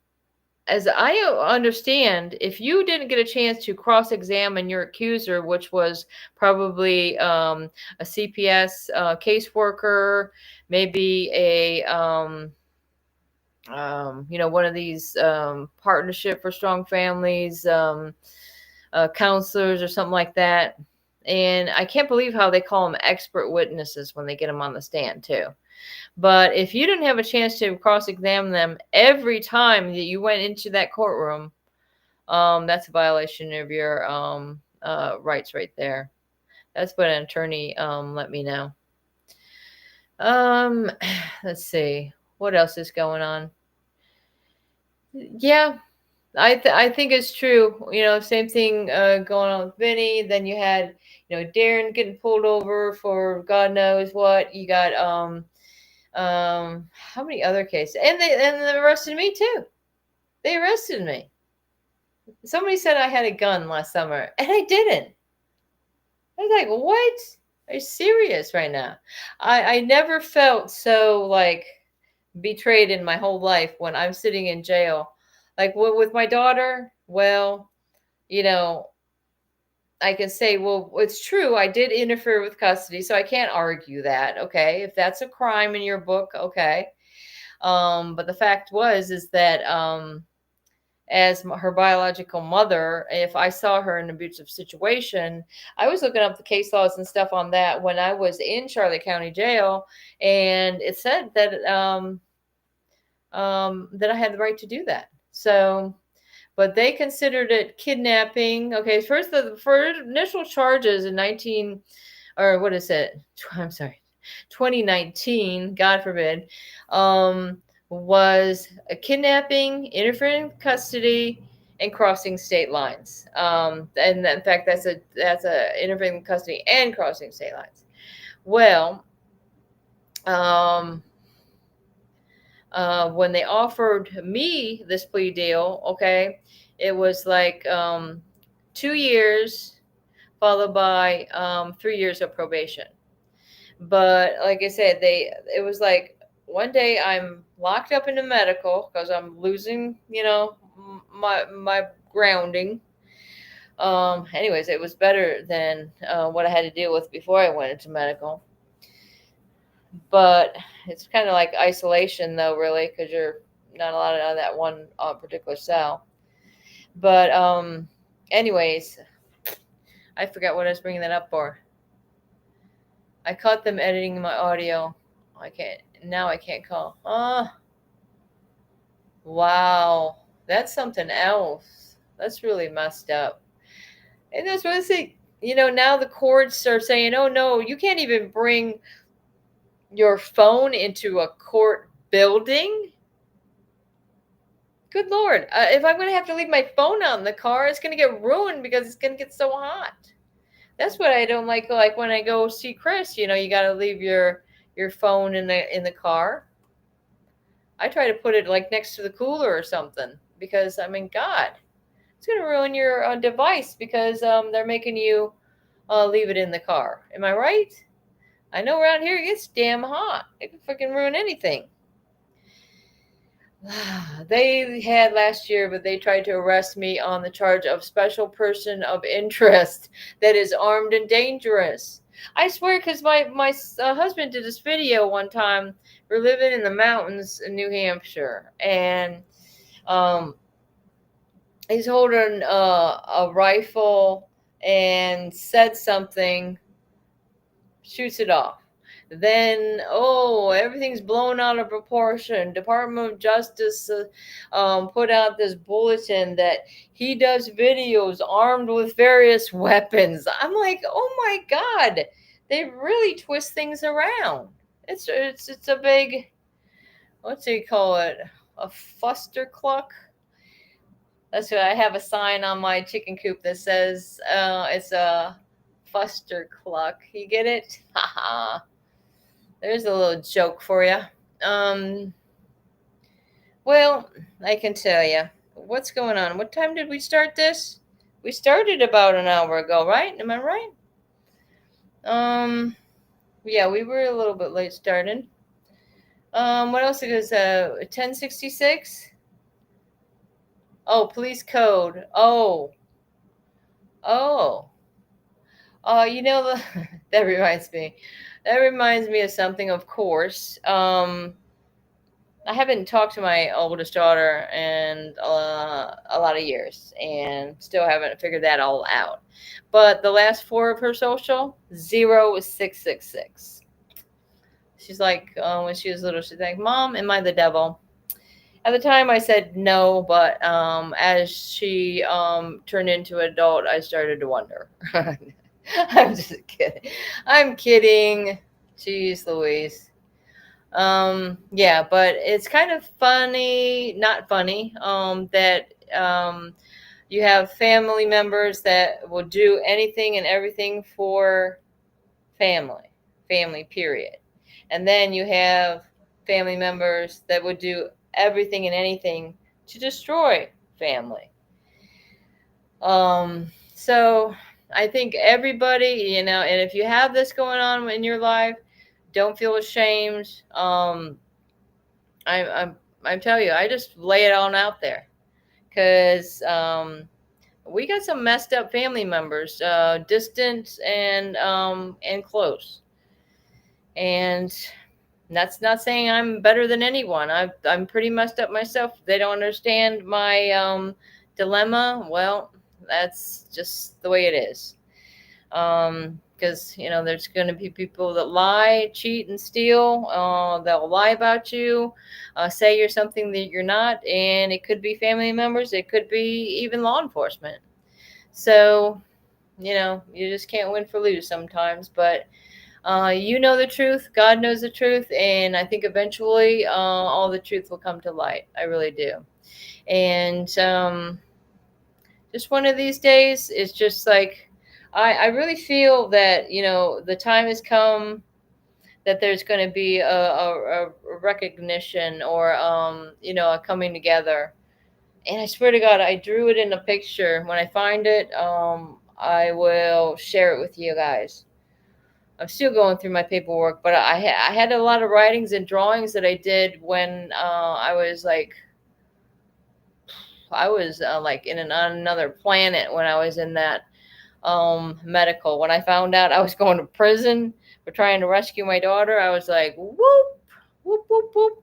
as I understand, if you didn't get a chance to cross-examine your accuser, which was probably a CPS caseworker, maybe a one of these partnership for strong families, counselors or something like that. And I can't believe how they call them expert witnesses when they get them on the stand too. But if you didn't have a chance to cross-examine them every time that you went into that courtroom, that's a violation of your rights right there. That's what an attorney let me know. Let's see. What else is going on? Yeah, I think it's true. Same thing going on with Vinny. Then you had, Darren getting pulled over for God knows what. You got how many other cases? And they arrested me too. They arrested me. Somebody said I had a gun last summer, and I didn't. I was like, what? Are you serious right now? I never felt so like betrayed in my whole life when I'm sitting in jail. Like with my daughter, well, I can say, well, it's true. I did interfere with custody, so I can't argue that. Okay. If that's a crime in your book, okay. But the fact is that as her biological mother, if I saw her in an abusive situation, I was looking up the case laws and stuff on that when I was in Charlotte County Jail, and it said that that I had the right to do that. So, but they considered it kidnapping. Okay, first for initial charges in 2019, God forbid, was a kidnapping, interfering with custody, and crossing state lines. And in fact, that's a interfering with custody and crossing state lines. Well, when they offered me this plea deal, okay, it was like 2 years followed by 3 years of probation. But like I said, it was like one day I'm locked up in the medical because I'm losing, my grounding. Anyways, it was better than what I had to deal with before I went into medical. But it's kind of like isolation, though, really, because you're not allowed out of that one particular cell. But anyways, I forgot what I was bringing that up for. I caught them editing my audio. I can't call. Wow. That's something else. That's really messed up. And that's what I say. Now the courts are saying, oh no, you can't even bring your phone into a court building. Good Lord. If I'm going to have to leave my phone out in the car, it's going to get ruined because it's going to get so hot. That's what I don't like when I go see Chris, you got to leave your phone in the car. I try to put it like next to the cooler or something because, I mean, God, it's going to ruin your device because they're making you leave it in the car. Am I right? I know around here it gets damn hot. It can freaking ruin anything. They had last year, but they tried to arrest me on the charge of special person of interest that is armed and dangerous. I swear, because my husband did this video one time. We're living in the mountains in New Hampshire, and he's holding a rifle and said something, shoots it off. Then, everything's blown out of proportion. Department of Justice put out this bulletin that he does videos armed with various weapons. I'm like, oh my God, they really twist things around. It's a big, what's he call it? A fustercluck? That's what I have a sign on my chicken coop that says it's a fustercluck. You get it? Haha. There's a little joke for you. Well, I can tell you what's going on. What time did we start this? We started about an hour ago, right? Am I right? Yeah, we were a little bit late starting. What else is 1066? Oh, police code. Oh. That reminds me. That reminds me of something, of course. I haven't talked to my oldest daughter in a lot of years and still haven't figured that all out. But the last four of her social, 0666. She's like, when she was little, she's like, Mom, am I the devil? At the time I said no, but as she turned into an adult, I started to wonder. I'm just kidding. I'm kidding. Jeez Louise. Yeah, but it's kind of funny, not funny, that you have family members that will do anything and everything for family, period. And then you have family members that would do everything and anything to destroy family. So I think everybody, and if you have this going on in your life, don't feel ashamed. I'm telling you, I just lay it on out there because we got some messed up family members, distant and close. And that's not saying I'm better than anyone. I'm pretty messed up myself. If they don't understand my dilemma, well, that's just the way it is. Because there's going to be people that lie, cheat, and steal. They'll lie about you, say you're something that you're not, and it could be family members. It could be even law enforcement. So, you just can't win for lose sometimes. But you know the truth. God knows the truth, and I think eventually all the truth will come to light. I really do. And just one of these days, it's just like. I really feel that, the time has come that there's going to be a recognition or, a coming together. And I swear to God, I drew it in a picture. When I find it, I will share it with you guys. I'm still going through my paperwork, but I had a lot of writings and drawings that I did when I was like in on another planet when I was in that medical. When I found out I was going to prison for trying to rescue my daughter, I was like, whoop, whoop, whoop, whoop.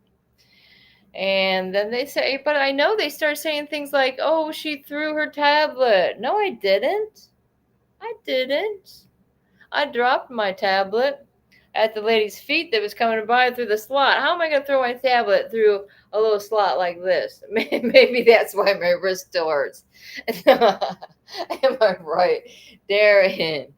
And then they say, but I know they start saying things like, oh, she threw her tablet. No, I didn't. I dropped my tablet at the lady's feet that was coming by through the slot. How am I going to throw my tablet through a little slot like this? Maybe that's why my wrist still hurts. Am I right, Darren?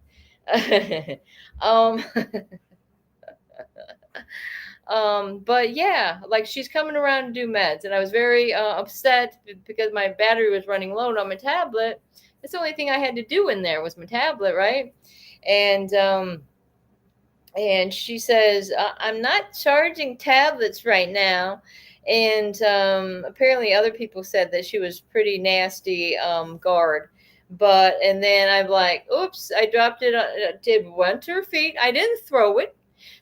um, but yeah, like she's coming around to do meds, and I was very upset because my battery was running low on my tablet. That's the only thing I had to do in there was my tablet, right? And she says, I'm not charging tablets right now. And apparently other people said that she was pretty nasty guard. And then I'm like, oops, I dropped it, went to her feet. I didn't throw it.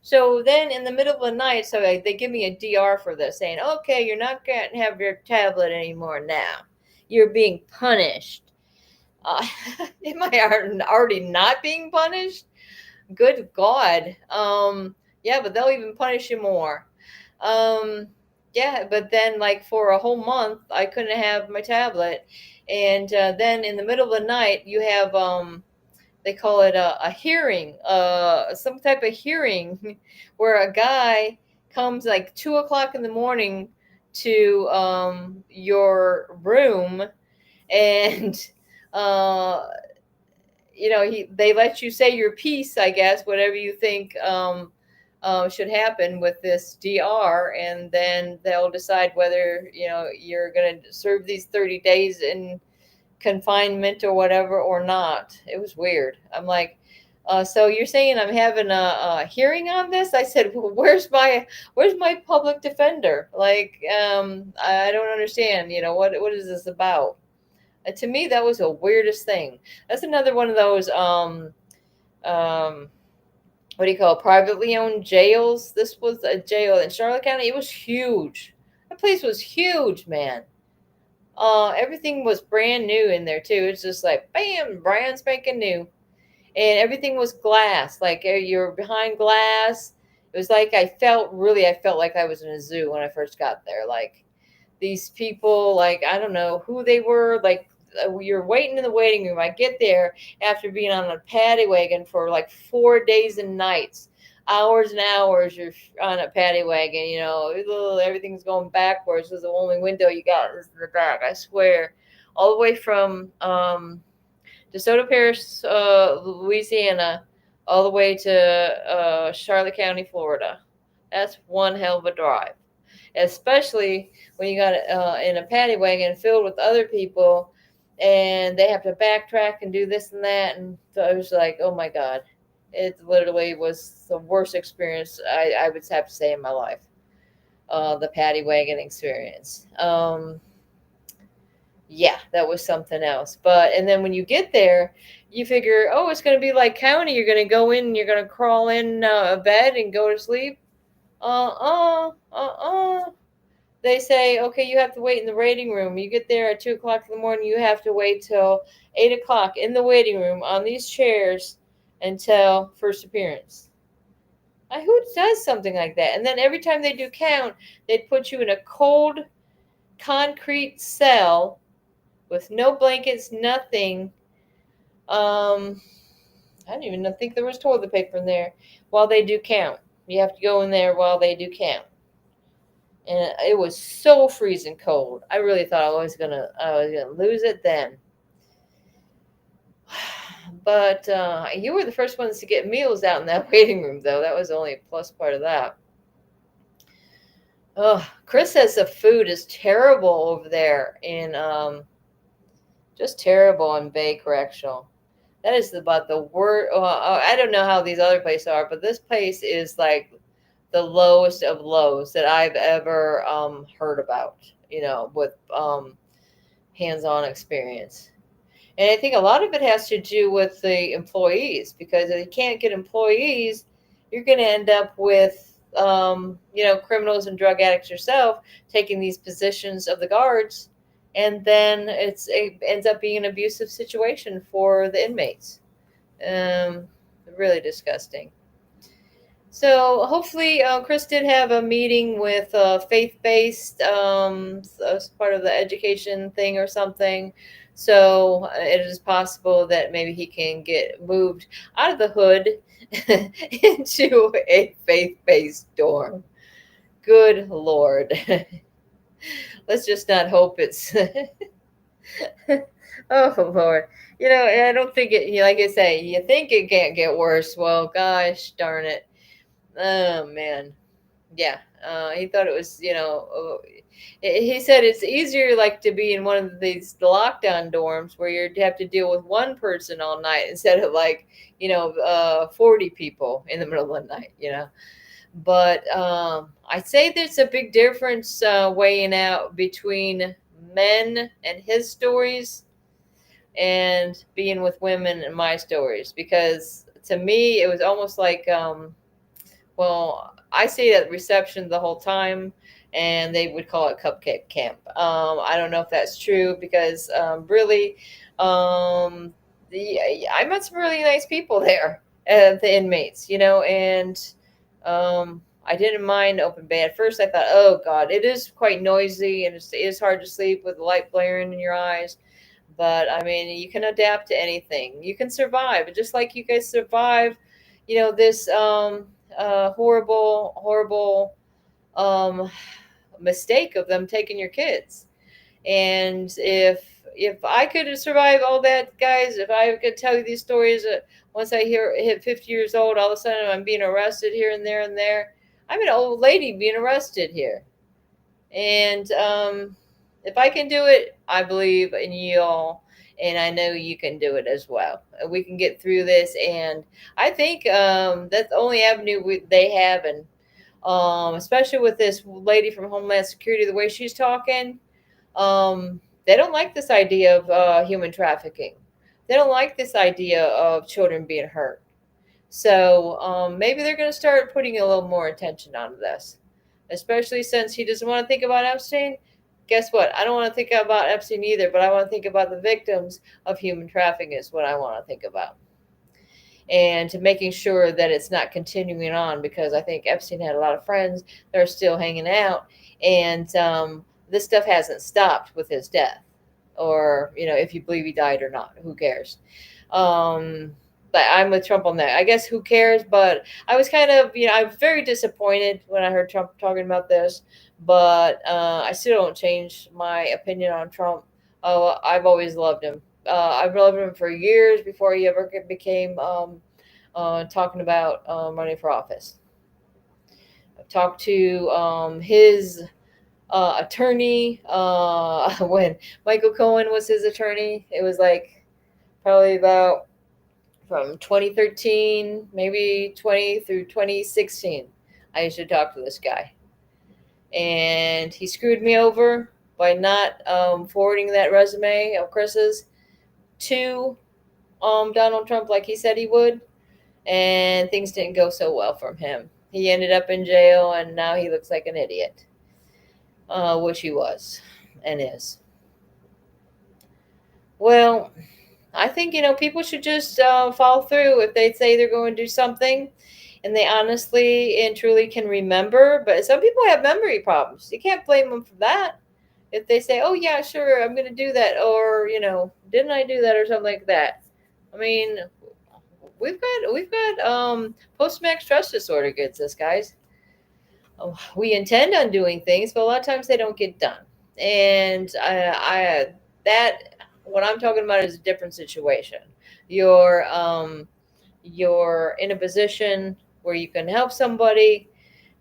So then in the middle of the night, so they give me a DR for this, saying, okay, you're not going to have your tablet anymore now. You're being punished. Am I already not being punished? Good God. Yeah, but they'll even punish you more. Yeah, but then like for a whole month, I couldn't have my tablet. And then in the middle of the night, you have, they call it a hearing, some type of hearing where a guy comes like 2:00 in the morning to your room and, they let you say your piece, I guess, whatever you think should happen with this DR, and then they'll decide whether you're going to serve these 30 days in confinement or whatever or not. It was weird. I'm like, so you're saying I'm having a hearing on this? I said, well, where's my public defender? Like, I don't understand. What is this about? To me, that was the weirdest thing. That's another one of those, what do you call it, privately owned jails. This was a jail in Charlotte County. It was huge. That place was huge, man. Everything was brand new in there, too. It's just like, bam, brand spanking new. And everything was glass. Like, you're behind glass. It was like I felt like I was in a zoo when I first got there. Like, these people, like, I don't know who they were, like, you're waiting in the waiting room. I get there after being on a paddy wagon for like 4 days and nights, hours and hours. You're on a paddy wagon, everything's going backwards. Because the only window you got is in the back. I swear, all the way from DeSoto Parish, Louisiana, all the way to Charlotte County, Florida. That's one hell of a drive, especially when you got in a paddy wagon filled with other people and they have to backtrack and do this and that. And so I was like, oh my God, it literally was the worst experience I would have to say in my life. The paddy wagon experience. Yeah, that was something else. And then when you get there, you figure, oh, it's going to be like county. You're going to go in and you're going to crawl in a bed and go to sleep. They say, okay, you have to wait in the waiting room. You get there at 2:00 in the morning. You have to wait till 8:00 in the waiting room on these chairs until first appearance. Who does something like that? And then every time they do count, they'd put you in a cold concrete cell with no blankets, nothing. I don't even think there was toilet paper in there while they do count. You have to go in there while they do count. And it was so freezing cold. I really thought I was gonna lose it then. But you were the first ones to get meals out in that waiting room, though. That was only a plus part of that. Oh, Chris says the food is terrible over there in just terrible in Bay Correctional. That is about the worst. I don't know how these other places are, but this place is like the lowest of lows that I've ever heard about, with hands-on experience. And I think a lot of it has to do with the employees, because if you can't get employees, you're going to end up with, criminals and drug addicts yourself taking these positions of the guards. And then it ends up being an abusive situation for the inmates. Really disgusting. So hopefully, Chris did have a meeting with faith-based as part of the education thing or something. So it is possible that maybe he can get moved out of the hood into a faith-based dorm. Good Lord. Let's just not hope it's. Oh Lord. I don't think it. Like I say, you think it can't get worse. Well, gosh darn it. Oh man. Yeah, he thought it was, he said it's easier like to be in one of these lockdown dorms where you have to deal with one person all night instead of like, 40 people in the middle of the night. But I'd say there's a big difference weighing out between men and his stories and being with women and my stories, because to me it was almost like well, I stayed at reception the whole time, and they would call it cupcake camp. I don't know if that's true because really, I met some really nice people there, the inmates, and I didn't mind open bay. At first, I thought, oh God, it is quite noisy and it is hard to sleep with the light blaring in your eyes. But I mean, you can adapt to anything. You can survive, just like you guys survive, this horrible um, mistake of them taking your kids. And if I could have survived all that, guys, if I could tell you these stories, once I hit 50 years old, all of a sudden I'm being arrested here and there and there. I'm an old lady being arrested here. And if I can do it, I believe in you all. And I know you can do it as well. We can get through this. And I think that's the only avenue they have. And especially with this lady from Homeland Security, the way she's talking, they don't like this idea of human trafficking. They don't like this idea of children being hurt. So maybe they're going to start putting a little more attention on this, especially since he doesn't want to think about Epstein. Guess what? I don't want to think about Epstein either, but I want to think about the victims of human trafficking is what I want to think about. And to making sure that it's not continuing on, because I think Epstein had a lot of friends that are still hanging out. And this stuff hasn't stopped with his death, or, if you believe he died or not, who cares? But I'm with Trump on that. I guess who cares? But I was kind of, I'm very disappointed when I heard Trump talking about this. But I still don't change my opinion on Trump. Oh, I've always loved him. I've loved him for years before he ever became talking about running for office. I've talked to his attorney when Michael Cohen was his attorney. It was like probably about from 2013, maybe 20 through 2016. I used to talk to this guy. And he screwed me over by not forwarding that resume of Chris's to Donald Trump like he said he would. And things didn't go so well for him. He ended up in jail, and now he looks like an idiot, which he was and is. Well, I think, people should just follow through if they say they're going to do something and they honestly and truly can remember. But some people have memory problems. You can't blame them for that. If they say, oh, yeah, sure, I'm going to do that, or, didn't I do that, or something like that. I mean, we've got post-traumatic stress disorder gets us, guys. We intend on doing things, but a lot of times they don't get done. And what I'm talking about is a different situation. You're in a position where you can help somebody,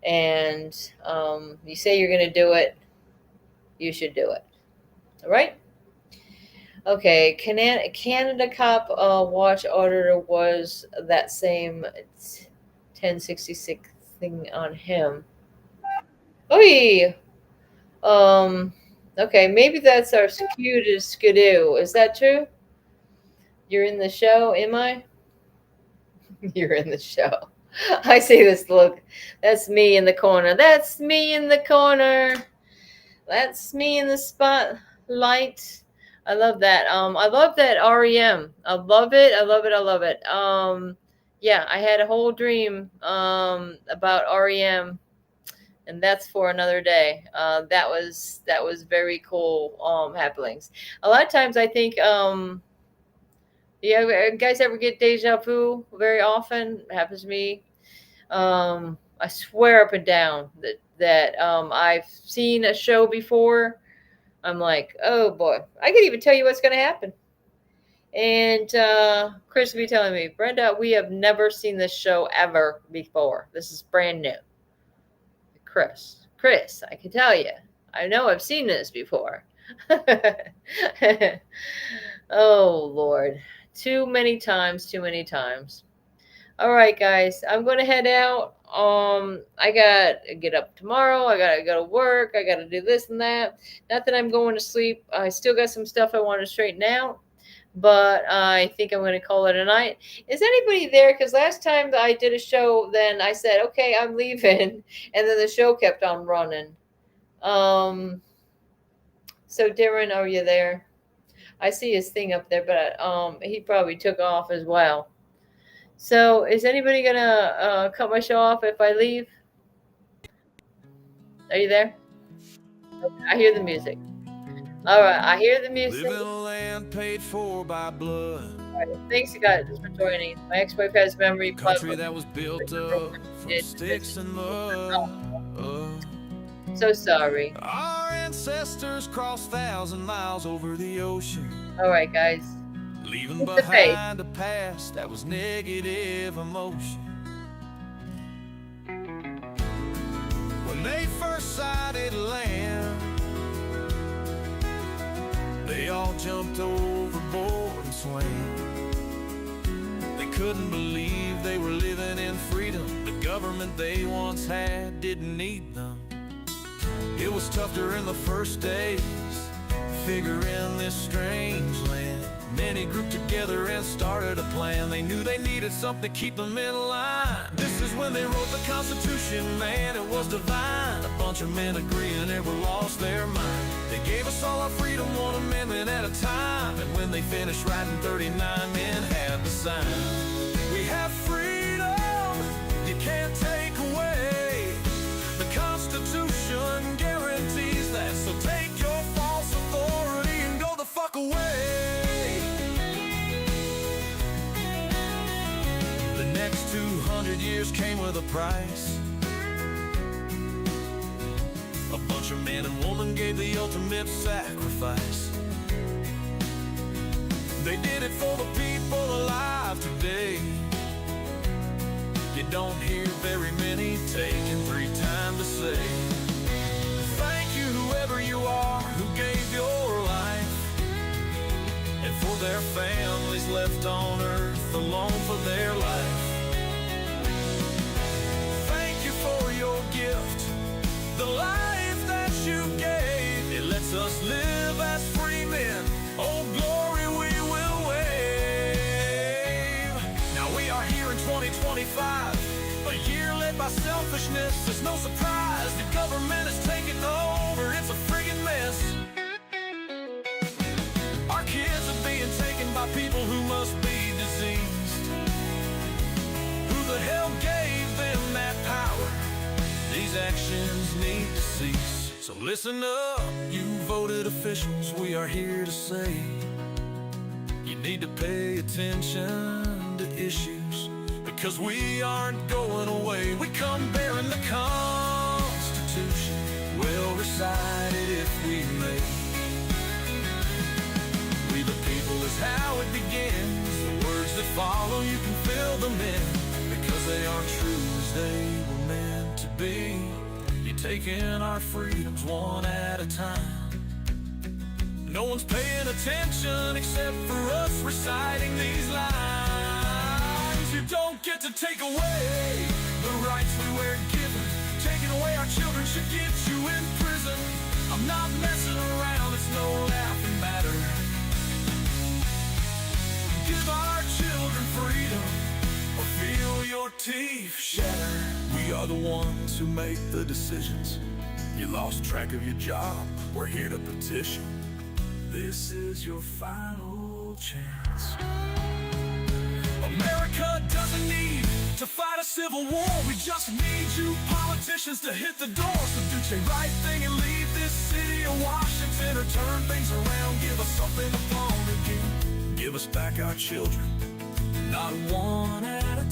and you say you're going to do it. You should do it. All right? Okay, Canada cop watch auditor was that same 1066 thing on him. Oy! Okay, maybe that's our skewed skidoo. Is that true? You're in the show, am I? You're in the show. I see this look. That's me in the corner. That's me in the corner. That's me in the spotlight. I love that. I love that REM. I love it. I love it. I love it. yeah, I had a whole dream about REM, and that's for another day. That was very cool happenings. A lot of times I think yeah, guys ever get deja vu very often? It happens to me. I swear up and down that I've seen a show before. I'm like, oh boy, I could even tell you what's going to happen. And Chris will be telling me, Brenda, we have never seen this show ever before. This is brand new. Chris, I can tell you, I know I've seen this before. Oh Lord, too many times, too many times. All right, guys, I'm going to head out. I got to get up tomorrow. I got to go to work. I got to do this and that. Not that I'm going to sleep. I still got some stuff I want to straighten out, but I think I'm going to call it a night. Is anybody there? Because last time I did a show, then I said, okay, I'm leaving, and then the show kept on running. So Darren, are you there? I see his thing up there, but he probably took off as well. So is anybody gonna cut my show off if I leave? Are you there? Okay, I hear the music. All right, I hear the music. Live in a land paid for by blood. All right, thanks you guys for joining. My ex-wife has memory Country that was built up from sticks and mud. So sorry. Our ancestors crossed 1,000 miles over the ocean, All right, guys. leaving Keep the faith. behind a past that was negative emotion. When they first sighted land, they all jumped overboard and swam. They couldn't believe they were living in freedom. The government they once had didn't need them. It was tough during the first days, figuring this strange land. Many grouped together and started a plan. They knew they needed something to keep them in line. This is when they wrote the Constitution, man, it was divine. A bunch of men agreeing never lost their mind. They gave us all our freedom, one amendment at a time. And when they finished writing, 39 men had to sign. We have freedom, you can't take away. The Constitution guarantees that. So take your false authority and go the fuck away. The next 200 years came with a price. A bunch of men and women gave the ultimate sacrifice. They did it for the people alive today. You don't hear very many taking 3 times to say thank you, whoever you are, who gave your life, and for their families left on earth alone for their life. Thank you for your gift, the life that you gave. It lets us live as free men. Oh, glory we will wave. Now we are here in 2025, a year led by selfishness. It's no surprise the government is taking over. It's a friggin' mess. Our kids are being taken by people who must be diseased. Who the hell gave them that power? These actions need to cease. So listen up, you voted officials, we are here to say you need to pay attention to issues, because we aren't going away. We come bearing the Constitution, we'll recite it if we may. We the people is how it begins. The words that follow, you can fill them in, because they are true as they were meant to be. You're taking our freedoms one at a time. No one's paying attention except for us reciting these lines. You don't get to take away the rights we were given. Taking away our children should get you in prison. I'm not messing around, it's no laughing matter. Give our children freedom, or feel your teeth shatter. We are the ones who make the decisions. You lost track of your job, we're here to petition. This is your final chance. America doesn't need to fight a civil war. We just need you politicians to hit the door. So do the right thing and leave this city of Washington, or turn things around, give us something to pawn again. Give us back our children, not one at a